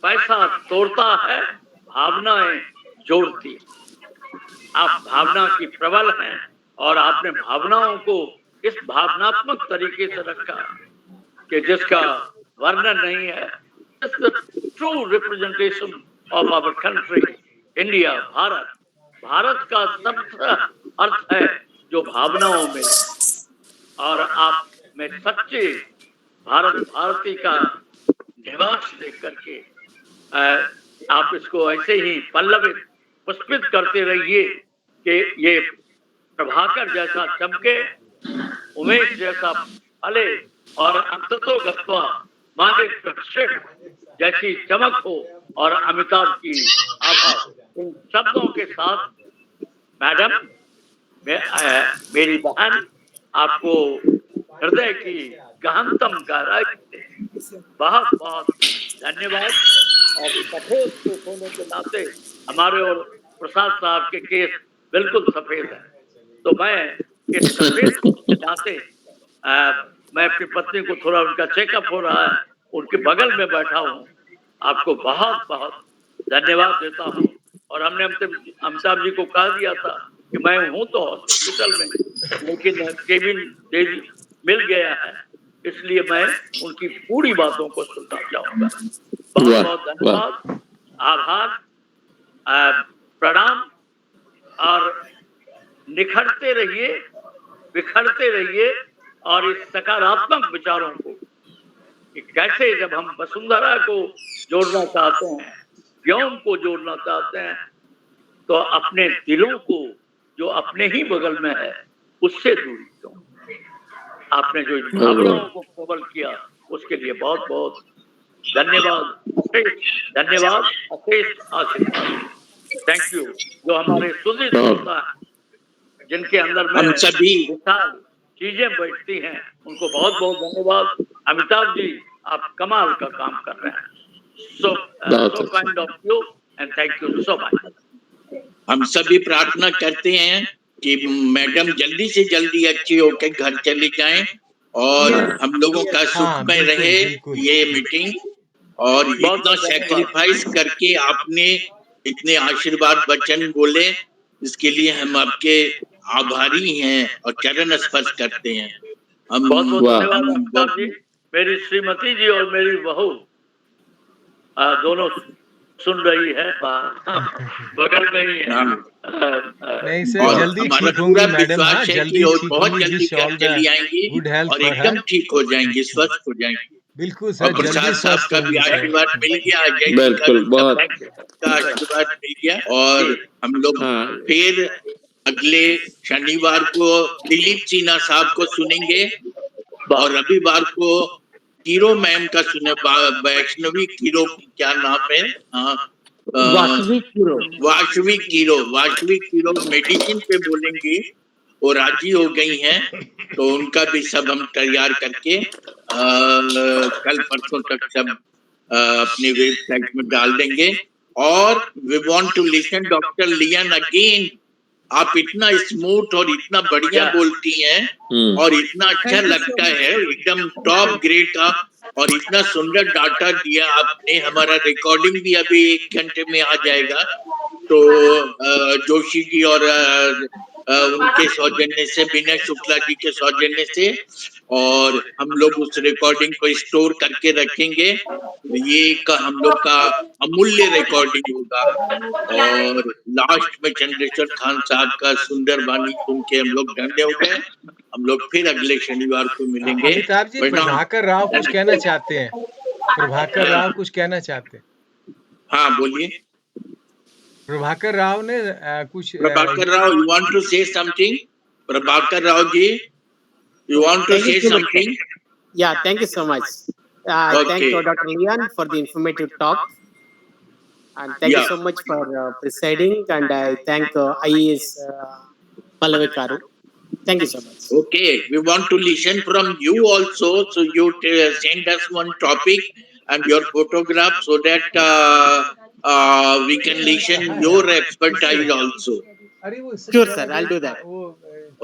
पैसा तोड़ता है, भावनाएं जोड़ती। आप भावना की प्रबल हैं और आपने भावनाओं को इस भावनात्मक तरीके से रखा कि जिसका वर्णन नहीं है। It's the true representation of our country, India, Bharat. Bharat का सबसे अर्थ है जो भावनाओं में, और आप में सच्चे भारत भारती का निवास देख करके आप इसको ऐसे ही पल्लवित पुष्पित करते रहिए कि ये प्रभाकर जैसा चमके, उमेश जैसा फले, और अंततो गत्वा मानिक जैसी चमक हो, और अमिताभ की आभा। इन शब्दों के साथ मैडम, मेरी बहन, आपको हृदय की गहनतम गहराई से बहुत बहुत धन्यवाद। और सफेद केस होने के नाते हमारे और प्रसाद साहब के केस बिल्कुल सफेद है, तो मैं इस सफेद के नाते मैं अपनी पत्नी को थोड़ा, उनका चेकअप हो रहा है, उनके बगल में बैठा हूँ, आपको बहुत बहुत धन्यवाद देता हूँ। और हमने अमिताभ जी को कह दिया था कि मैं हूँ तो हॉस्पिटल में, लेकिन केबिन मिल गया है, इसलिए मैं उनकी पूरी बातों को सुनना चाहूंगा। बहुत बहुत धन्यवाद, आभार, प्रणाम, और निखरते रहिए, बिखरते रहिए, और इस सकारात्मक विचारों को कि कैसे जब हम वसुंधरा को जोड़ना चाहते हैं, व्योम को जोड़ना चाहते हैं, तो अपने दिलों को जो अपने ही बगल में है उससे दूरी क्यों। आपने जो इन भावनाओं को प्रबल किया उसके लिए बहुत बहुत धन्यवाद, धन्यवाद, अशेष आशीर्वाद। Thank you. जो हमारे सुदृढ़ श्रोता है, जिनके अंदर में हम सभी विशाल चीजें बैठती हैं, उनको बहुत बहुत धन्यवाद। अमिताभ जी, आप कमाल का काम कर रहे हैं। So kind of you and thank you so much. हम सभी प्रार्थना करते हैं कि मैडम जल्दी से जल्दी अच्छी होकर घर चली जाएं और हम लोगों का सुखमय रहे ये मीटिंग। और इतना सैक्रिफाइस करके आपने इतने आशीर्वाद वचन बोले, इसके लिए हम आपके आभारी हैं और चरण स्पर्श करते हैं। हम बहुत बहुत धन्यवाद अमिताभ जी। मेरी श्रीमती जी और मेरी बहू दोनों सुन रही है, बगल में ही है। नहीं सर, जल्दी ठीक होंगी मैडम। हाँ, जल्दी ठीक बहुत होंगी। जल्दी घर चली आएंगी गुड हेल्थ और एकदम ठीक हो जाएंगी, स्वस्थ हो जाएंगी। बिल्कुल सर, और प्रसाद साहब का भी आशीर्वाद मिल गया, जय जी का आशीर्वाद मिल गया। और हम लोग फिर अगले शनिवार को दिलीप सिन्हा साहब को सुनेंगे और रविवार को कीरो मैम का सुने, वैष्णवी कीरो, क्या नाम है, वाशवी कीरो मेडिसिन पे बोलेंगी, वो राजी हो गई हैं, तो उनका भी सब हम तैयार करके कल परसों तक सब अपनी वेबसाइट में डाल देंगे। और we want to listen doctor Lian again. आप इतना स्मूथ और इतना बढ़िया बोलती हैं और इतना अच्छा लगता है, एकदम टॉप ग्रेड का, और इतना सुंदर डाटा दिया आपने। हमारा रिकॉर्डिंग भी अभी 1 घंटे में आ जाएगा। तो जोशी जी और उनके सौजन्य से, विनय शुक्ला जी के सौजन्य से, और हम लोग उस रिकॉर्डिंग को स्टोर करके रखेंगे। ये का हम लोग का अमूल्य रिकॉर्डिंग होगा। और लास्ट में चंद्रेश्वर खान साहब का सुंदर वाणी सुन के हम लोग धन्य हो गए। हम लोग फिर अगले शनिवार को मिलेंगे। अमिताभ जी, प्रभाकर राव कुछ कहना चाहते हैं। प्रभाकर राव कुछ कहना चाहते हैं। हाँ बोलिए। प्रभाकर राव ने कुछ Prabhakar Rao, you want to say something? Prabhakar Rao ji, you want to say something? Yeah, thank you so much. Thank you, Dr. Lian, for the informative talk. And thank you so much for presiding. And I thank IAS Palavikaru. Thank you so much. Okay, we want to listen from you also. So you send us one topic and your photograph so that we can listen your expertise also. Sure, sir. I'll do that.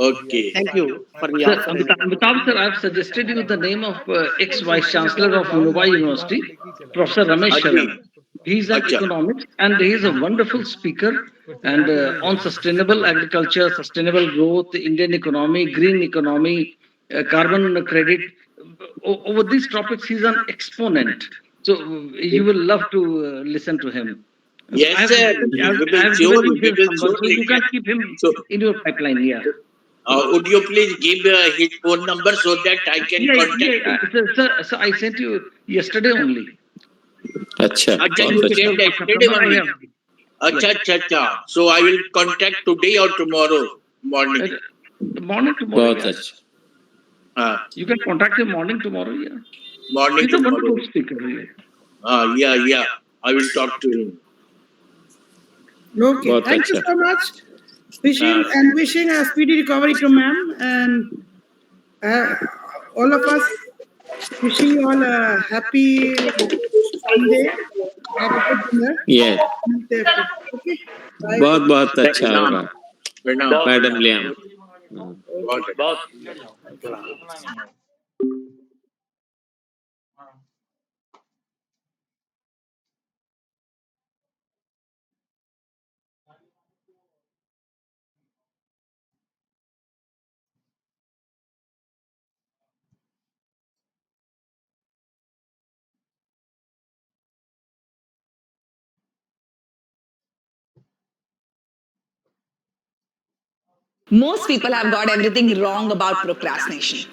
Okay. Thank you for the Sir, Amitabh sir, I've suggested you the name of ex-Vice Chancellor of Lianboi University, Professor Ramesh Sharan. He's an economist and he's a wonderful speaker and on sustainable agriculture, sustainable growth, Indian economy, green economy, carbon credit. Over these topics, he's an exponent. So you will love to listen to him. Yes, sir. So you can keep him in your pipeline, yeah. Would you please give his phone number so that I can contact him? Sir, I sent you yesterday only. अच्छा, you sent yesterday only. अच्छा. So I will contact today or tomorrow morning. Morning tomorrow. बहुत अच्छा. You can contact him morning tomorrow, yeah. Morning He's tomorrow. a wonderful speaker, really. Yeah. I will talk to him. Okay, thank you so much. Wishing a speedy recovery to ma'am, and all of us, wishing you all a happy Sunday. Have a good dinner. Yes, Milte हैं फिर. Okay. Bye. बहुत बहुत अच्छा प्रणाम होगा प्रणाम madam Liam. बहुत बहुत Most people have got everything wrong about procrastination.